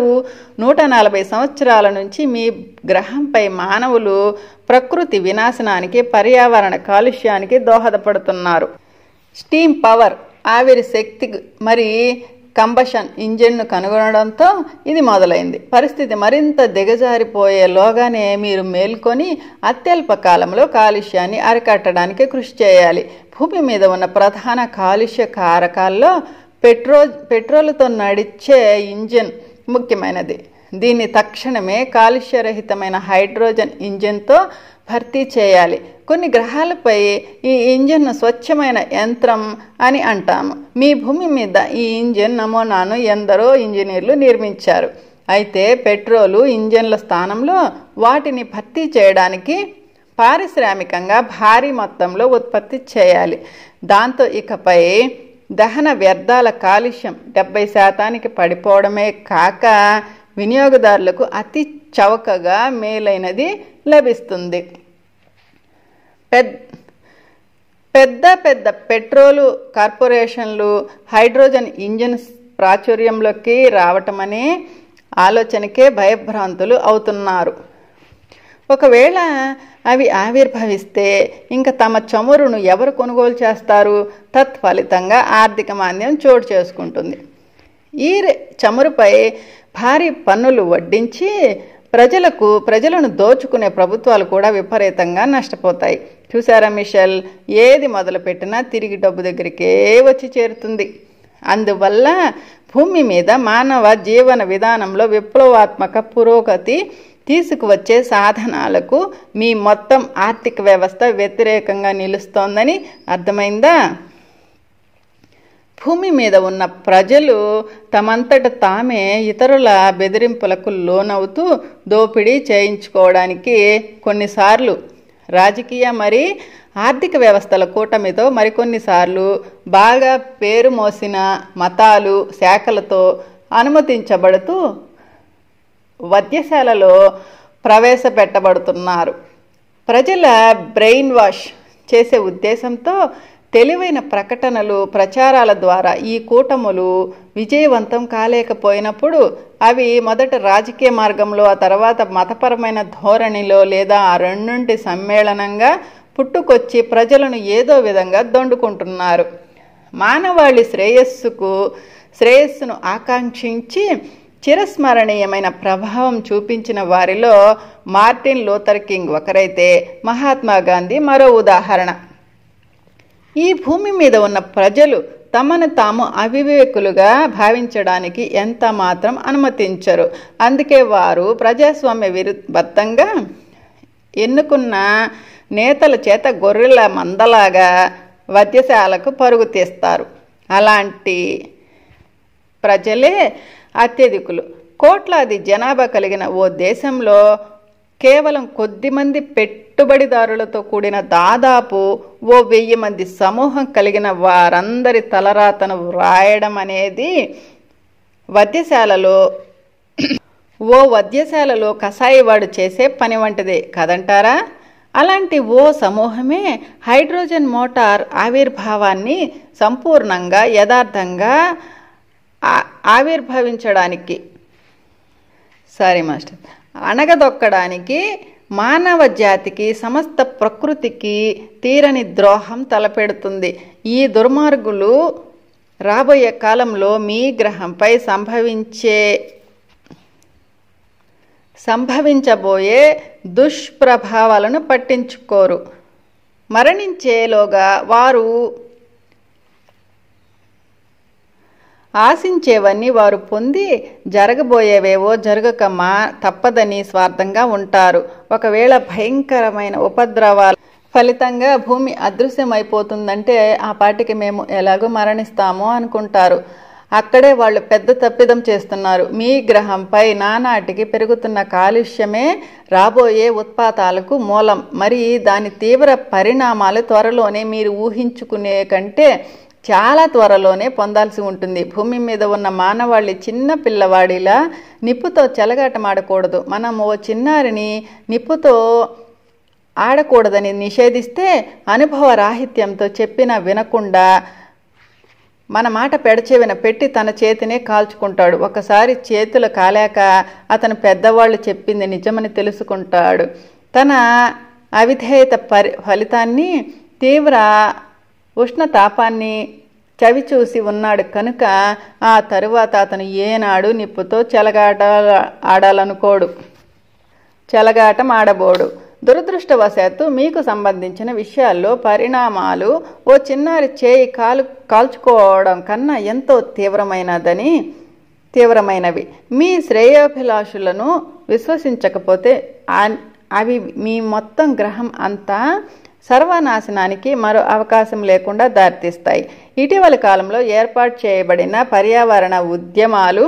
140 సంవత్సరాల నుంచి మీ గ్రహంపై మానవులు ప్రకృతి వినాశనానికి, పర్యావరణ కాలుష్యానికి దోహదపడుతున్నారు. స్టీమ్ పవర్, ఆవిరి శక్తి మరి కంబషన్ ఇంజిన్ను కనుగొనడంతో ఇది మొదలైంది. పరిస్థితి మరింత దిగజారిపోయేలోగానే మీరు మేల్కొని అత్యల్ప కాలంలో కాలుష్యాన్ని అరికట్టడానికి కృషి చేయాలి. భూమి మీద ఉన్న ప్రధాన కాలుష్య కారకాల్లో పెట్రోలుతో నడిచే ఇంజిన్ ముఖ్యమైనది. దీన్ని తక్షణమే కాలుష్యరహితమైన హైడ్రోజన్ ఇంజిన్తో భర్తీ చేయాలి. కొన్ని గ్రహాలపై ఈ ఇంజిన్ను స్వచ్ఛమైన యంత్రం అని అంటాము. మీ భూమి మీద ఈ ఇంజిన్ నమూనాను ఎందరో ఇంజనీర్లు నిర్మించారు. అయితే పెట్రోలు ఇంజిన్ల స్థానంలో వాటిని భర్తీ చేయడానికి పారిశ్రామికంగా భారీ మొత్తంలో ఉత్పత్తి చేయాలి. దాంతో ఇకపై దహన వ్యర్థాల కాలుష్యం 70% పడిపోవడమే కాక వినియోగదారులకు అతి చౌకగా మేలైనది లభిస్తుంది. పెద్ద పెద్ద పెట్రోలు కార్పొరేషన్లు హైడ్రోజన్ ఇంజిన్ ప్రాచుర్యంలోకి రావటమనే ఆలోచనకే భయభ్రాంతులు అవుతున్నారు. ఒకవేళ అవి ఆవిర్భవిస్తే ఇంకా తమ చమురును ఎవరు కొనుగోలు చేస్తారు? తత్ఫలితంగా ఆర్థిక మాంద్యం చోటు చేసుకుంటుంది. ఈ చమురుపై భారీ పన్నులు వడ్డించి ప్రజలను దోచుకునే ప్రభుత్వాలు కూడా విపరీతంగా నష్టపోతాయి. చూసారా మిషెల్, ఏది మొదలుపెట్టినా తిరిగి డబ్బు దగ్గరికే వచ్చి చేరుతుంది. అందువల్ల భూమి మీద మానవ జీవన విధానంలో విప్లవాత్మక పురోగతి తీసుకువచ్చే సాధనాలకు మీ మొత్తం ఆర్థిక వ్యవస్థ వ్యతిరేకంగా నిలుస్తోందని అర్థమైందా? భూమి మీద ఉన్న ప్రజలు తమంతట తామే ఇతరుల బెదిరింపులకు లోనవుతూ దోపిడీ చేయించుకోవడానికి కొన్నిసార్లు రాజకీయ మరి ఆర్థిక వ్యవస్థల కూటమితో, మరికొన్నిసార్లు బాగా పేరు మోసిన మతాలు శాఖలతో అనుమతించబడుతూ వైద్యశాలలో ప్రవేశపెట్టబడుతున్నారు. ప్రజల బ్రెయిన్ వాష్ చేసే ఉద్దేశంతో తెలివైన ప్రకటనలు, ప్రచారాల ద్వారా ఈ కూటములు విజయవంతం కాలేకపోయినప్పుడు అవి మొదట రాజకీయ మార్గంలో, ఆ తర్వాత మతపరమైన ధోరణిలో లేదా ఆ రెండింటి సమ్మేళనంగా పుట్టుకొచ్చి ప్రజలను ఏదో విధంగా దండుకుంటున్నారు. మానవాళి శ్రేయస్సును ఆకాంక్షించి చిరస్మరణీయమైన ప్రభావం చూపించిన వారిలో మార్టిన్ లూథర్ కింగ్ ఒకరైతే మహాత్మా గాంధీ మరో ఉదాహరణ. ఈ భూమి మీద ఉన్న ప్రజలు తమను తాము అవివేకులుగా భావించడానికి ఎంత మాత్రం అనుమతించరు. అందుకే వారు ప్రజాస్వామ్య విరుద్ధంగా ఎన్నుకున్న నేతల చేత గొర్రెల మందలాగా వైద్యశాలకు పరుగు తీస్తారు. అలాంటి ప్రజలే అత్యధికులు. కోట్లాది జనాభా కలిగిన ఓ దేశంలో కేవలం కొద్దిమంది పెట్టుబడిదారులతో కూడిన దాదాపు ఓ 1000 మంది సమూహం కలిగిన వారందరి తలరాతను వ్రాయడం అనేది వైద్యశాలలో కసాయివాడు చేసే పని వంటిదే కదంటారా? అలాంటి ఓ సమూహమే హైడ్రోజన్ మోటార్ ఆవిర్భావాన్ని సంపూర్ణంగా యథార్థంగా ఆవిర్భవించడానికి అణగదొక్కడానికి మానవ జాతికి, సమస్త ప్రకృతికి తీరని ద్రోహం తలపెడుతుంది. ఈ దుర్మార్గులు రాబోయే కాలంలో మీ గ్రహంపై సంభవించబోయే దుష్ప్రభావాలను పట్టించుకోరు. మరణించేలోగా వారు ఆశించేవన్నీ వారు పొంది జరగబోయేవేవో జరగక తప్పదని స్వార్థంగా ఉంటారు. ఒకవేళ భయంకరమైన ఉపద్రవాల ఫలితంగా భూమి అదృశ్యమైపోతుందంటే ఆ పాటికి మేము ఎలాగో మరణిస్తామో అనుకుంటారు. అక్కడే వాళ్ళు పెద్ద తప్పిదం చేస్తున్నారు. మీ గ్రహంపై నానాటికి పెరుగుతున్న కాలుష్యమే రాబోయే ఉత్పాతాలకు మూలం. మరి దాని తీవ్ర పరిణామాలు త్వరలోనే మీరు ఊహించుకునే కంటే చాలా త్వరలోనే పొందాల్సి ఉంటుంది. భూమి మీద ఉన్న మానవాళి చిన్న పిల్లవాడిలా నిప్పుతో చెలగాటమాడకూడదు. మనం ఓ చిన్నారిని నిప్పుతో ఆడకూడదని నిషేధిస్తే అనుభవ రాహిత్యంతో చెప్పినా వినకుండా మన మాట పెడచెవిన పెట్టి తన చేతినే కాల్చుకుంటాడు. ఒకసారి చేతులు కాలాక అతను పెద్దవాళ్ళు చెప్పింది నిజమని తెలుసుకుంటాడు. తన అవిధేయత ఫలితాన్ని, తీవ్ర ఉష్ణతాపాన్ని చవిచూసి ఉన్నాడు కనుక ఆ తరువాత అతను ఏనాడు నిప్పుతో చెలగాటం ఆడబోడు. దురదృష్టవశాత్తు మీకు సంబంధించిన విషయాల్లో పరిణామాలు ఓ చిన్నారి చేయి కాల్చుకోవడం కన్నా ఎంతో తీవ్రమైనవి. మీ శ్రేయోభిలాషులను విశ్వసించకపోతే అవి మీ మొత్తం గ్రహం అంతా సర్వనాశనానికి మరో అవకాశం లేకుండా దారితీస్తాయి. ఇటీవలి కాలంలో ఏర్పాటు చేయబడిన పర్యావరణ ఉద్యమాలు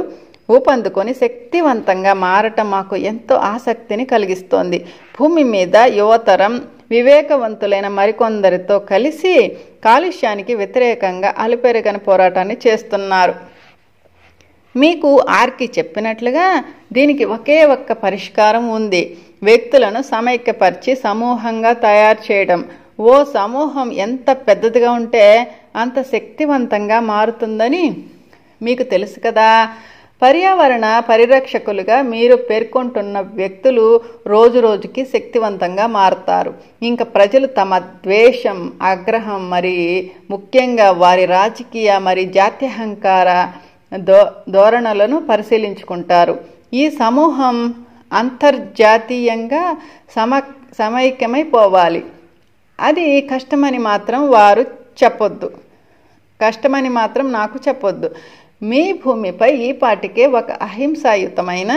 ఊపందుకొని శక్తివంతంగా మారటం మాకు ఎంతో ఆసక్తిని కలిగిస్తోంది. భూమి మీద యువతరం వివేకవంతులైన మరికొందరితో కలిసి కాలుష్యానికి వ్యతిరేకంగా అలుపెరగని పోరాటాన్ని చేస్తున్నారు. మీకు ఆర్కి చెప్పినట్లుగా దీనికి ఒకే ఒక్క పరిష్కారం ఉంది. వ్యక్తులను సమైక్యపరిచి సమూహంగా తయారు చేయడం. ఓ సమూహం ఎంత పెద్దదిగా ఉంటే అంత శక్తివంతంగా మారుతుందని మీకు తెలుసు కదా. పర్యావరణ పరిరక్షకులుగా మీరు పేర్కొంటున్న వ్యక్తులు రోజు రోజుకి శక్తివంతంగా మారుతారు. ఇంకా ప్రజలు తమ ద్వేషం, ఆగ్రహం, మరి ముఖ్యంగా వారి రాజకీయ మరి జాత్యహంకార ధోరణులను పరిశీలించుకుంటారు. ఈ సమూహం అంతర్జాతీయంగా సమైక్యమైపోవాలి. అది కష్టమని మాత్రం నాకు చెప్పొద్దు. మీ భూమిపై ఈ పాటికే ఒక అహింసాయుతమైన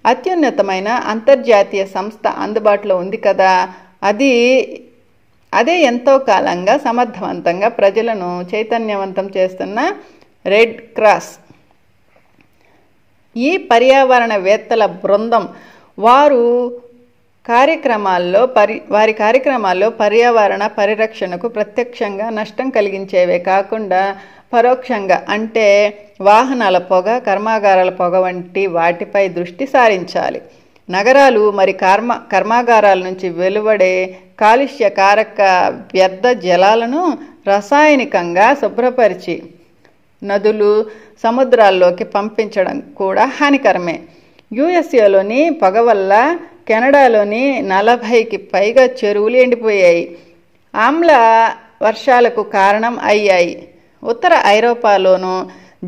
అత్యున్నతమైన అంతర్జాతీయ సంస్థ అందుబాటులో ఉంది కదా. అదే ఎంతో కాలంగా సమర్థవంతంగా ప్రజలను చైతన్యవంతం చేస్తున్న రెడ్ క్రాస్. ఈ పర్యావరణవేత్తల బృందం వారు వారి కార్యక్రమాల్లో పర్యావరణ పరిరక్షణకు ప్రత్యక్షంగా నష్టం కలిగించేవే కాకుండా పరోక్షంగా అంటే వాహనాల పొగ, కర్మాగారాల పొగ వంటి వాటిపై దృష్టి సారించాలి. నగరాలు మరి కర్మాగారాల నుంచి వెలువడే కాలుష్యకారక వ్యర్థ జలాలను రసాయనికంగా శుభ్రపరిచి నదులు, సముద్రాల్లోకి పంపించడం కూడా హానికరమే. యుఎస్ఏలోని పొగ వల్ల కెనడాలోని 40కి పైగా చెరువులు ఎండిపోయాయి, ఆమ్ల వర్షాలకు కారణం అయ్యాయి. ఉత్తర ఐరోపాలోనూ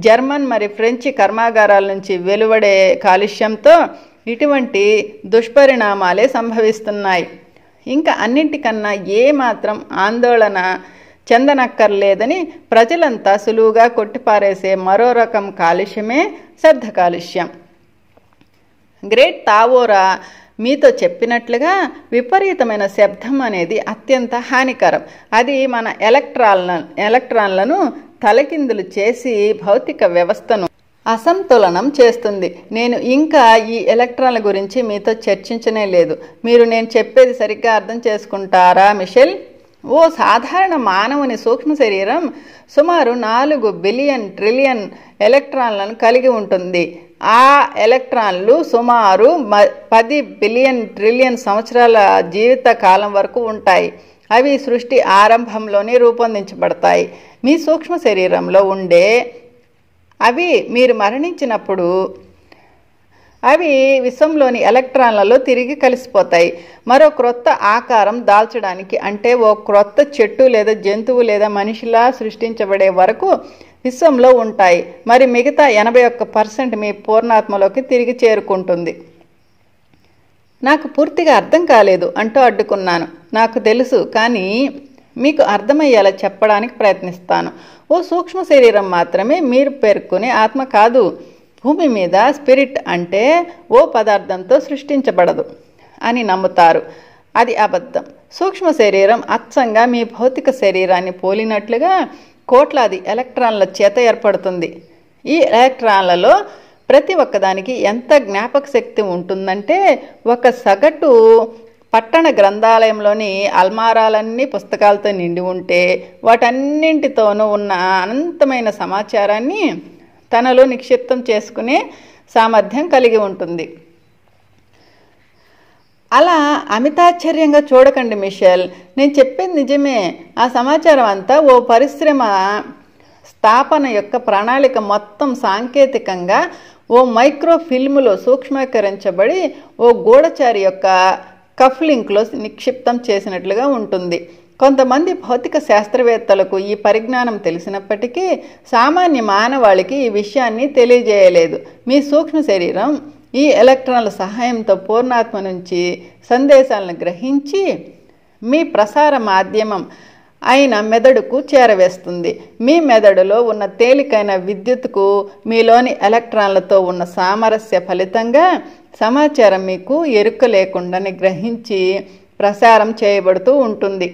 జర్మన్ మరి ఫ్రెంచ్ కర్మాగారాల నుంచి వెలువడే కాలుష్యంతో ఇటువంటి దుష్పరిణామాలే సంభవిస్తున్నాయి. ఇంకా అన్నింటికన్నా ఏమాత్రం ఆందోళన చెందనక్కర్లేదని ప్రజలంతా సులువుగా కొట్టిపారేసే మరో రకం కాలుష్యమే శబ్ద కాలుష్యం. గ్రేట్ తావోరా మీతో చెప్పినట్లుగా విపరీతమైన శబ్దం అనేది అత్యంత హానికరం. అది మన ఎలక్ట్రాన్లను తలకిందులు చేసి భౌతిక వ్యవస్థను అసంతులనం చేస్తుంది. నేను ఇంకా ఈ ఎలక్ట్రాన్ల గురించి మీతో చర్చించనే లేదు. మీరు నేను చెప్పేది సరిగ్గా అర్థం చేసుకుంటారా మిషెల్? ఓ సాధారణ మానవుని సూక్ష్మ శరీరం సుమారు 4 బిలియన్ ట్రిలియన్ ఎలక్ట్రాన్లను కలిగి ఉంటుంది. ఆ ఎలక్ట్రాన్లు సుమారు 10 బిలియన్ ట్రిలియన్ సంవత్సరాల జీవిత కాలం వరకు ఉంటాయి. అవి సృష్టి ఆరంభంలోనే రూపొందించబడతాయి. మీ సూక్ష్మ శరీరంలో ఉండే అవి మీరు మరణించినప్పుడు అవి విశ్వంలోని ఎలక్ట్రాన్లలో తిరిగి కలిసిపోతాయి. మరో క్రొత్త ఆకారం దాల్చడానికి అంటే ఓ క్రొత్త చెట్టు లేదా జంతువు లేదా మనిషిలా సృష్టించబడే వరకు విశ్వంలో ఉంటాయి. మరి మిగతా 81% మీ పూర్ణాత్మలోకి తిరిగి చేరుకుంటుంది. నాకు పూర్తిగా అర్థం కాలేదు అంటూ అడ్డుకున్నాను. నాకు తెలుసు, కానీ మీకు అర్థమయ్యేలా చెప్పడానికి ప్రయత్నిస్తాను. ఓ సూక్ష్మ శరీరం మాత్రమే మీరు పేర్కొనే ఆత్మ కాదు. భూమి మీద స్పిరిట్ అంటే ఓ పదార్థంతో సృష్టించబడదు అని నమ్ముతారు. అది అబద్ధం. సూక్ష్మ శరీరం అచ్చంగా మీ భౌతిక శరీరాన్ని పోలినట్లుగా కోట్లాది ఎలక్ట్రాన్ల చేత ఏర్పడుతుంది. ఈ ఎలక్ట్రాన్లలో ప్రతి ఒక్కదానికి ఎంత జ్ఞాపక శక్తి ఉంటుందంటే ఒక సగటు పట్టణ గ్రంథాలయంలోని అల్మారాలన్నీ పుస్తకాలతో నిండి ఉంటే వాటన్నింటితోనూ ఉన్న అనంతమైన సమాచారాన్ని తనలో నిక్షిప్తం చేసుకునే సామర్థ్యం కలిగి ఉంటుంది. అలా అమితాశ్చర్యంగా చూడకండి మిషెల్, నేను చెప్పేది నిజమే. ఆ సమాచారం అంతా ఓ పరిశ్రమ స్థాపన యొక్క ప్రణాళిక మొత్తం సాంకేతికంగా ఓ మైక్రో ఫిల్ములో సూక్ష్మీకరించబడి ఓ గూఢచారి యొక్క కఫ్లింక్లో నిక్షిప్తం చేసినట్లుగా ఉంటుంది. కొంతమంది భౌతిక శాస్త్రవేత్తలకు ఈ పరిజ్ఞానం తెలిసినప్పటికీ సామాన్య మానవాళికి ఈ విషయాన్ని తెలియజేయలేదు. మీ సూక్ష్మ శరీరం ఈ ఎలక్ట్రాన్ల సహాయంతో పూర్ణాత్మ నుంచి సందేశాలను గ్రహించి మీ ప్రసార మాధ్యమం అయిన మెదడుకు చేరవేస్తుంది. మీ మెదడులో ఉన్న తేలికైన విద్యుత్తుకు మీలోని ఎలక్ట్రాన్లతో ఉన్న సామరస్య ఫలితంగా సమాచారం మీకు ఎరుక లేకుండానే గ్రహించి ప్రసారం చేయబడుతూ ఉంటుంది.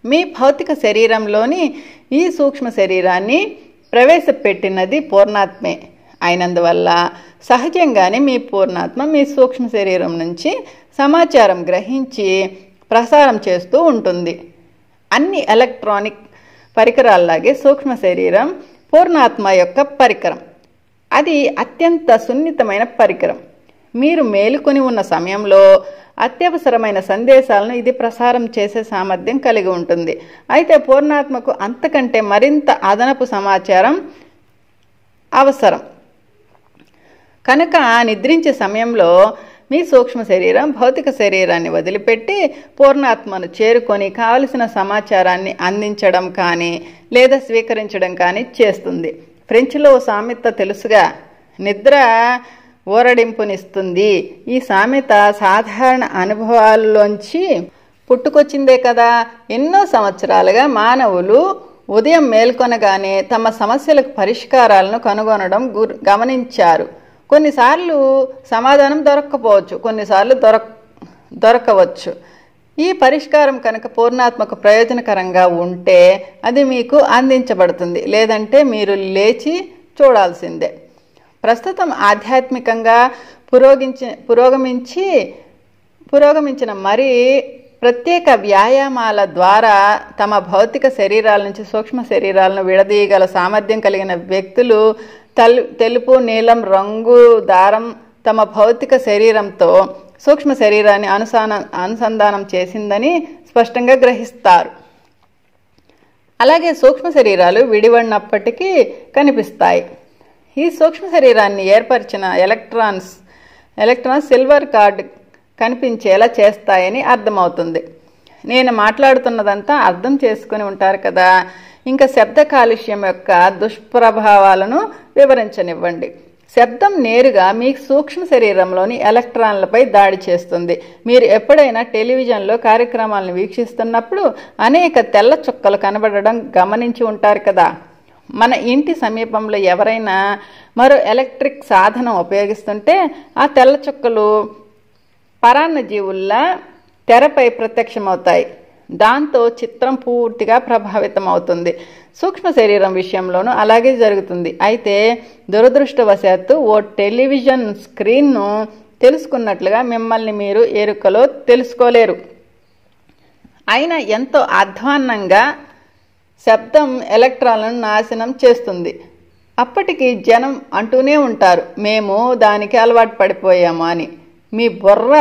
మీ భౌతిక శరీరంలోని ఈ సూక్ష్మ శరీరాన్ని ప్రవేశపెట్టినది పూర్ణాత్మే అయినందువల్ల సహజంగానే మీ పూర్ణాత్మ మీ సూక్ష్మ శరీరం నుంచి సమాచారం గ్రహించి ప్రసారం చేస్తూ ఉంటుంది. అన్ని ఎలక్ట్రానిక్ పరికరాల్లాగే సూక్ష్మ శరీరం పూర్ణాత్మ యొక్క పరికరం. అది అత్యంత సున్నితమైన పరికరం. మీరు మేలుకొని ఉన్న సమయంలో అత్యవసరమైన సందేశాలను ఇది ప్రసారం చేసే సామర్థ్యం కలిగి ఉంటుంది. అయితే పూర్ణాత్మకు అంతకంటే మరింత అదనపు సమాచారం అవసరం. కనుక నిద్రించే సమయంలో మీ సూక్ష్మ శరీరం భౌతిక శరీరాన్ని వదిలిపెట్టి పూర్ణాత్మను చేరుకొని కావలసిన సమాచారాన్ని అందించడం కానీ లేదా స్వీకరించడం కానీ చేస్తుంది. ఫ్రెంచ్లో సామెత తెలుసుగా, నిద్ర ఊరడింపునిస్తుంది. ఈ సామెత సాధారణ అనుభవాల్లోంచి పుట్టుకొచ్చిందే కదా. ఎన్నో సంవత్సరాలుగా మానవులు ఉదయం మేల్కొనగానే తమ సమస్యలకు పరిష్కారాలను కనుగొనడం గమనించారు. కొన్నిసార్లు సమాధానం దొరక్కపోవచ్చు, కొన్నిసార్లు దొరకవచ్చు. ఈ పరిష్కారం కనుక పూర్ణాత్మకు ప్రయోజనకరంగా ఉంటే అది మీకు అందించబడుతుంది, లేదంటే మీరు లేచి చూడాల్సిందే. ప్రస్తుతం ఆధ్యాత్మికంగా పురోగమించి పురోగమించిన మరి ప్రత్యేక వ్యాయామాల ద్వారా తమ భౌతిక శరీరాల నుంచి సూక్ష్మ శరీరాలను విడదీయగల సామర్థ్యం కలిగిన వ్యక్తులు తెలుపు నీలం రంగు దారం తమ భౌతిక శరీరంతో సూక్ష్మ శరీరాన్ని అనుసంధానం చేసిందని స్పష్టంగా గ్రహిస్తారు. అలాగే సూక్ష్మ శరీరాలు విడివడినప్పటికీ కనిపిస్తాయి. ఈ సూక్ష్మ శరీరాన్ని ఏర్పరిచిన ఎలక్ట్రాన్స్ సిల్వర్ కార్డ్ కనిపించేలా చేస్తాయని అర్థమవుతుంది. నేను మాట్లాడుతున్నదంతా అర్థం చేసుకుని ఉంటారు కదా. ఇంకా శబ్ద కాలుష్యం యొక్క దుష్ప్రభావాలను వివరించనివ్వండి. శబ్దం నేరుగా మీ సూక్ష్మ శరీరంలోని ఎలక్ట్రాన్లపై దాడి చేస్తుంది. మీరు ఎప్పుడైనా టెలివిజన్లో కార్యక్రమాలను వీక్షిస్తున్నప్పుడు అనేక తెల్ల చుక్కలు కనబడడం గమనించి ఉంటారు కదా. మన ఇంటి సమీపంలో ఎవరైనా మరో ఎలక్ట్రిక్ సాధనం ఉపయోగిస్తుంటే ఆ తెల్ల చుక్కలు పరాన్నజీవుల్లా తెరపై ప్రత్యక్షమవుతాయి. దాంతో చిత్రం పూర్తిగా ప్రభావితం అవుతుంది. సూక్ష్మ శరీరం విషయంలోనూ అలాగే జరుగుతుంది. అయితే దురదృష్టవశాత్తు ఓ టెలివిజన్ స్క్రీన్ను తెలుసుకున్నట్లుగా మిమ్మల్ని మీరు ఎరుకలో తెలుసుకోలేరు. అయినా ఎంతో అధ్వాన్నంగా శబ్దం ఎలక్ట్రాన్లను నాశనం చేస్తుంది. అప్పటికి జనం అంటూనే ఉంటారు, మేము దానికి అలవాటు పడిపోయాము అని. మీ బుర్ర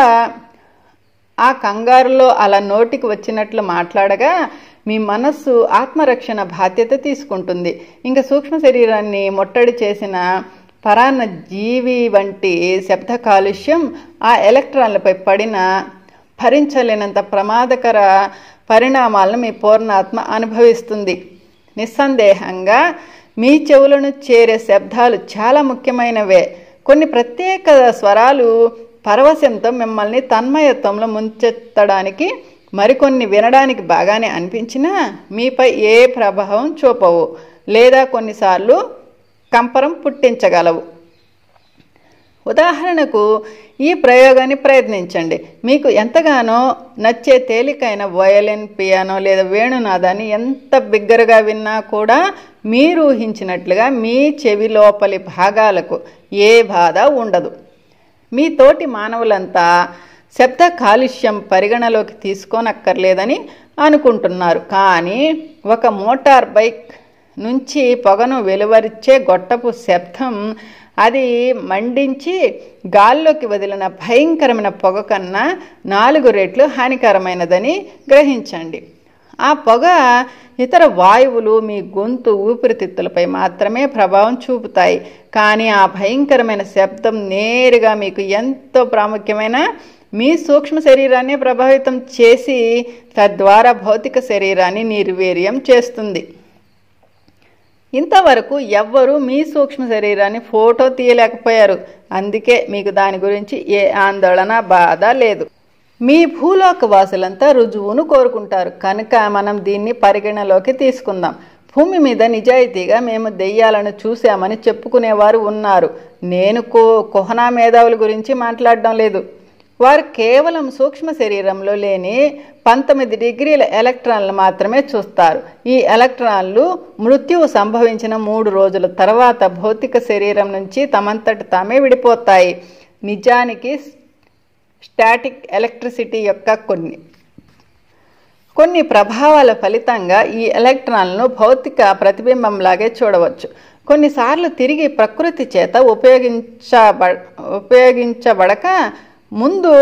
ఆ కంగారులో అలా నోటికి వచ్చినట్లు మాట్లాడగా మీ మనస్సు ఆత్మరక్షణ బాధ్యత తీసుకుంటుంది. ఇంకా సూక్ష్మ శరీరాన్ని ముట్టడి చేసిన పరాన్న జీవి వంటి శబ్ద కాలుష్యం ఆ ఎలక్ట్రాన్లపై పడిన భరించలేనంత ప్రమాదకర పరిణామాలను మీ పూర్ణాత్మ అనుభవిస్తుంది. నిస్సందేహంగా మీ చెవులను చేరే శబ్దాలు చాలా ముఖ్యమైనవే. కొన్ని ప్రత్యేక స్వరాలు పరవశంతో మిమ్మల్ని తన్మయత్వంలో ముంచెత్తడానికి, మరికొన్ని వినడానికి బాగానే అనిపించినా మీపై ఏ ప్రభావం చూపవు లేదా కొన్నిసార్లు కంపరం పుట్టించగలవు. ఉదాహరణకు ఈ ప్రయోగాన్ని ప్రయత్నించండి. మీకు ఎంతగానో నచ్చే తేలికైన వయలిన్, పియానో లేదా వేణునాదాన్ని ఎంత బిగ్గరగా విన్నా కూడా మీరు ఊహించినట్లుగా మీ చెవి లోపలి భాగాలకు ఏ బాధ ఉండదు. మీ తోటి మానవులంతా శబ్ద కాలుష్యం పరిగణలోకి తీసుకోనక్కర్లేదని అనుకుంటున్నారు. కానీ ఒక మోటార్ బైక్ నుంచి పొగను వెలువరించే గొట్టపు శబ్దం అది మండించి గాల్లోకి వదిలిన భయంకరమైన పొగ కన్నా 4 రెట్లు హానికరమైనదని గ్రహించండి. ఆ పొగ ఇతర వాయువులు మీ గొంతు, ఊపిరితిత్తులపై మాత్రమే ప్రభావం చూపుతాయి. కానీ ఆ భయంకరమైన శబ్దం నేరుగా మీకు ఎంతో ప్రాముఖ్యమైన మీ సూక్ష్మ శరీరాన్ని ప్రభావితం చేసి తద్వారా భౌతిక శరీరాన్ని నిర్వీర్యం చేస్తుంది. ఇంతవరకు ఎవ్వరూ మీ సూక్ష్మ శరీరాన్ని ఫోటో తీయలేకపోయారు. అందుకే మీకు దాని గురించి ఏ ఆందోళన, బాధ లేదు. మీ భూలోక వాసులంతా రుజువును కోరుకుంటారు కనుక మనం దీన్ని పరిగణలోకి తీసుకుందాం. భూమి మీద నిజాయితీగా మేము దెయ్యాలను చూశామని చెప్పుకునేవారు ఉన్నారు. నేను కుహనా మేధావుల గురించి మాట్లాడడం లేదు. వారు కేవలం సూక్ష్మ శరీరంలో లేని 19 డిగ్రీల ఎలక్ట్రాన్లు మాత్రమే చూస్తారు. ఈ ఎలక్ట్రాన్లు మృత్యువు సంభవించిన 3 రోజుల తర్వాత భౌతిక శరీరం నుంచి తమంతటి తామే విడిపోతాయి. నిజానికి స్టాటిక్ ఎలక్ట్రిసిటీ యొక్క కొన్ని ప్రభావాల ఫలితంగా ఈ ఎలక్ట్రాన్లను భౌతిక ప్రతిబింబంలాగే చూడవచ్చు. కొన్నిసార్లు తిరిగి ప్రకృతి చేత ఉపయోగించబడక ముందు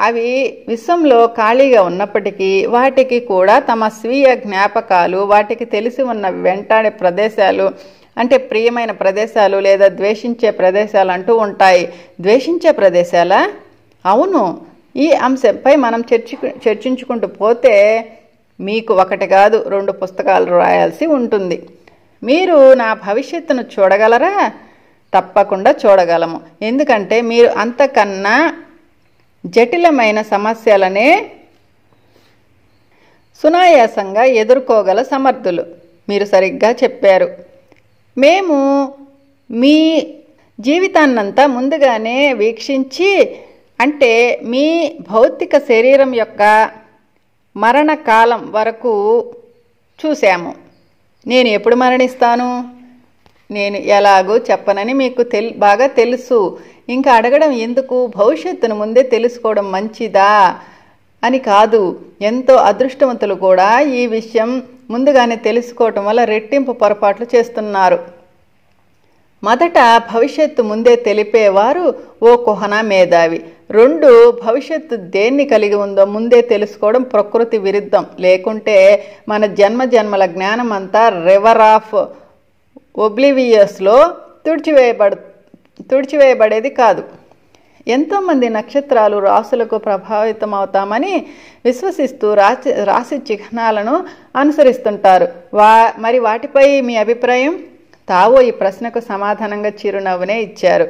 అవి విశ్వంలో ఖాళీగా ఉన్నప్పటికీ వాటికి కూడా తమ స్వీయ జ్ఞాపకాలు, వాటికి తెలిసి ఉన్న వెంటాడే ప్రదేశాలు అంటే ప్రియమైన ప్రదేశాలు లేదా ద్వేషించే ప్రదేశాలు అంటూ ఉంటాయి. ద్వేషించే ప్రదేశాలా? అవును. ఈ అంశంపై మనం చర్చించుకుంటూ పోతే మీకు 1 కాదు 2 పుస్తకాలు రాయాల్సి ఉంటుంది. మీరు నా భవిష్యత్తును చూడగలరా? తప్పకుండా చూడగలము. ఎందుకంటే మీరు అంతకన్నా జటిలమైన సమస్యలనే సునాయాసంగా ఎదుర్కోగల సమర్థులు. మీరు సరిగ్గా చెప్పారు. మేము మీ జీవితాన్నంతా ముందుగానే వీక్షించి, అంటే మీ భౌతిక శరీరం యొక్క మరణకాలం వరకు చూశాము. నేను ఎప్పుడు మరణిస్తాను? నేను ఎలాగూ చెప్పనని మీకు బాగా తెలుసు. ఇంకా అడగడం ఎందుకు, భవిష్యత్తును ముందే తెలుసుకోవడం మంచిదా అని కాదు. ఎంతో అదృష్టవంతులు కూడా ఈ విషయం ముందుగానే తెలుసుకోవటం వల్ల రెట్టింపు పొరపాట్లు చేస్తున్నారు. మొదట భవిష్యత్తు ముందే తెలిపేవారు ఓ కుహనా మేధావి. 2 భవిష్యత్తు దేన్ని కలిగి ఉందో ముందే తెలుసుకోవడం ప్రకృతి విరుద్ధం. లేకుంటే మన జన్మల జ్ఞానం అంతా రివర్ ఆఫ్ ఒబ్లివియస్లో తుడిచివేయబడేది కాదు. ఎంతోమంది నక్షత్రాలు రాసులకు ప్రభావితం అవుతామని విశ్వసిస్తూ రాశి చిహ్నాలను అనుసరిస్తుంటారు. మరి వాటిపై మీ అభిప్రాయం? తావో ఈ ప్రశ్నకు సమాధానంగా చిరునవ్వునే ఇచ్చారు.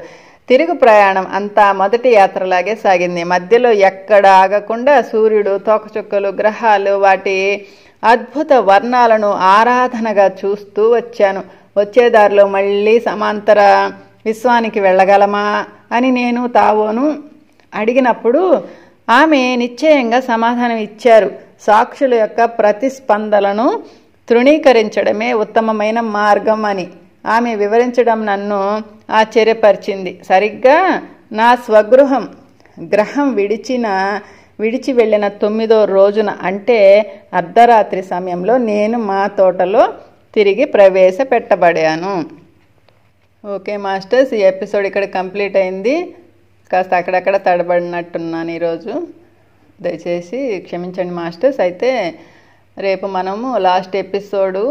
తిరుగు ప్రయాణం అంతా మొదటి యాత్రలాగే సాగింది. మధ్యలో ఎక్కడ ఆగకుండా సూర్యుడు, తోకచుక్కలు, గ్రహాలు, వాటి అద్భుత వర్ణాలను ఆరాధనగా చూస్తూ వచ్చాను. వచ్చేదారిలో మళ్ళీ సమాంతర విశ్వానికి వెళ్ళగలమా అని నేను తావోను అడిగినప్పుడు ఆమె నిశ్చయంగా సమాధానం ఇచ్చారు. సాక్షుల యొక్క ప్రతిస్పందనలను తృణీకరించడమే ఉత్తమమైన మార్గం అని ఆమె వివరించడం నన్ను ఆశ్చర్యపరిచింది. సరిగ్గా నా స్వగృహం గ్రహం విడిచి వెళ్ళిన 9వ రోజున, అంటే అర్ధరాత్రి సమయంలో నేను మా తోటలో తిరిగి ప్రవేశపెట్టబడాను. ఓకే మాస్టర్స్, ఈ ఎపిసోడ్ ఇక్కడ కంప్లీట్ అయింది. కాస్త అక్కడక్కడ తడబడినట్టున్నాను ఈరోజు, దయచేసి క్షమించండి మాస్టర్స్. అయితే రేపు మనము లాస్ట్ ఎపిసోడు,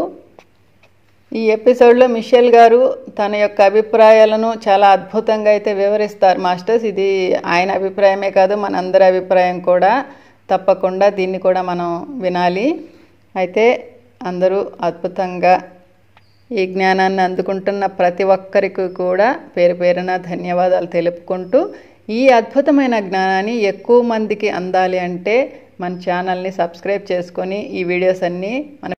ఈ ఎపిసోడ్లో మిషెల్ గారు తన యొక్క అభిప్రాయాలను చాలా అద్భుతంగా అయితే వివరిస్తారు మాస్టర్స్. ఇది ఆయన అభిప్రాయమే కాదు, మనందరి అభిప్రాయం కూడా. తప్పకుండా దీన్ని కూడా మనం వినాలి. అయితే అందరూ అద్భుతంగా ఈ జ్ఞానాన్ని అందుకుంటున్న ప్రతి ఒక్కరికి కూడా పేరు పేరున ధన్యవాదాలు తెలుపుకుంటూ, ఈ అద్భుతమైన జ్ఞానాన్ని ఎక్కువ మందికి అందాలి అంటే మన ఛానల్ని సబ్స్క్రైబ్ చేసుకొని ఈ వీడియోస్ అన్నీ మన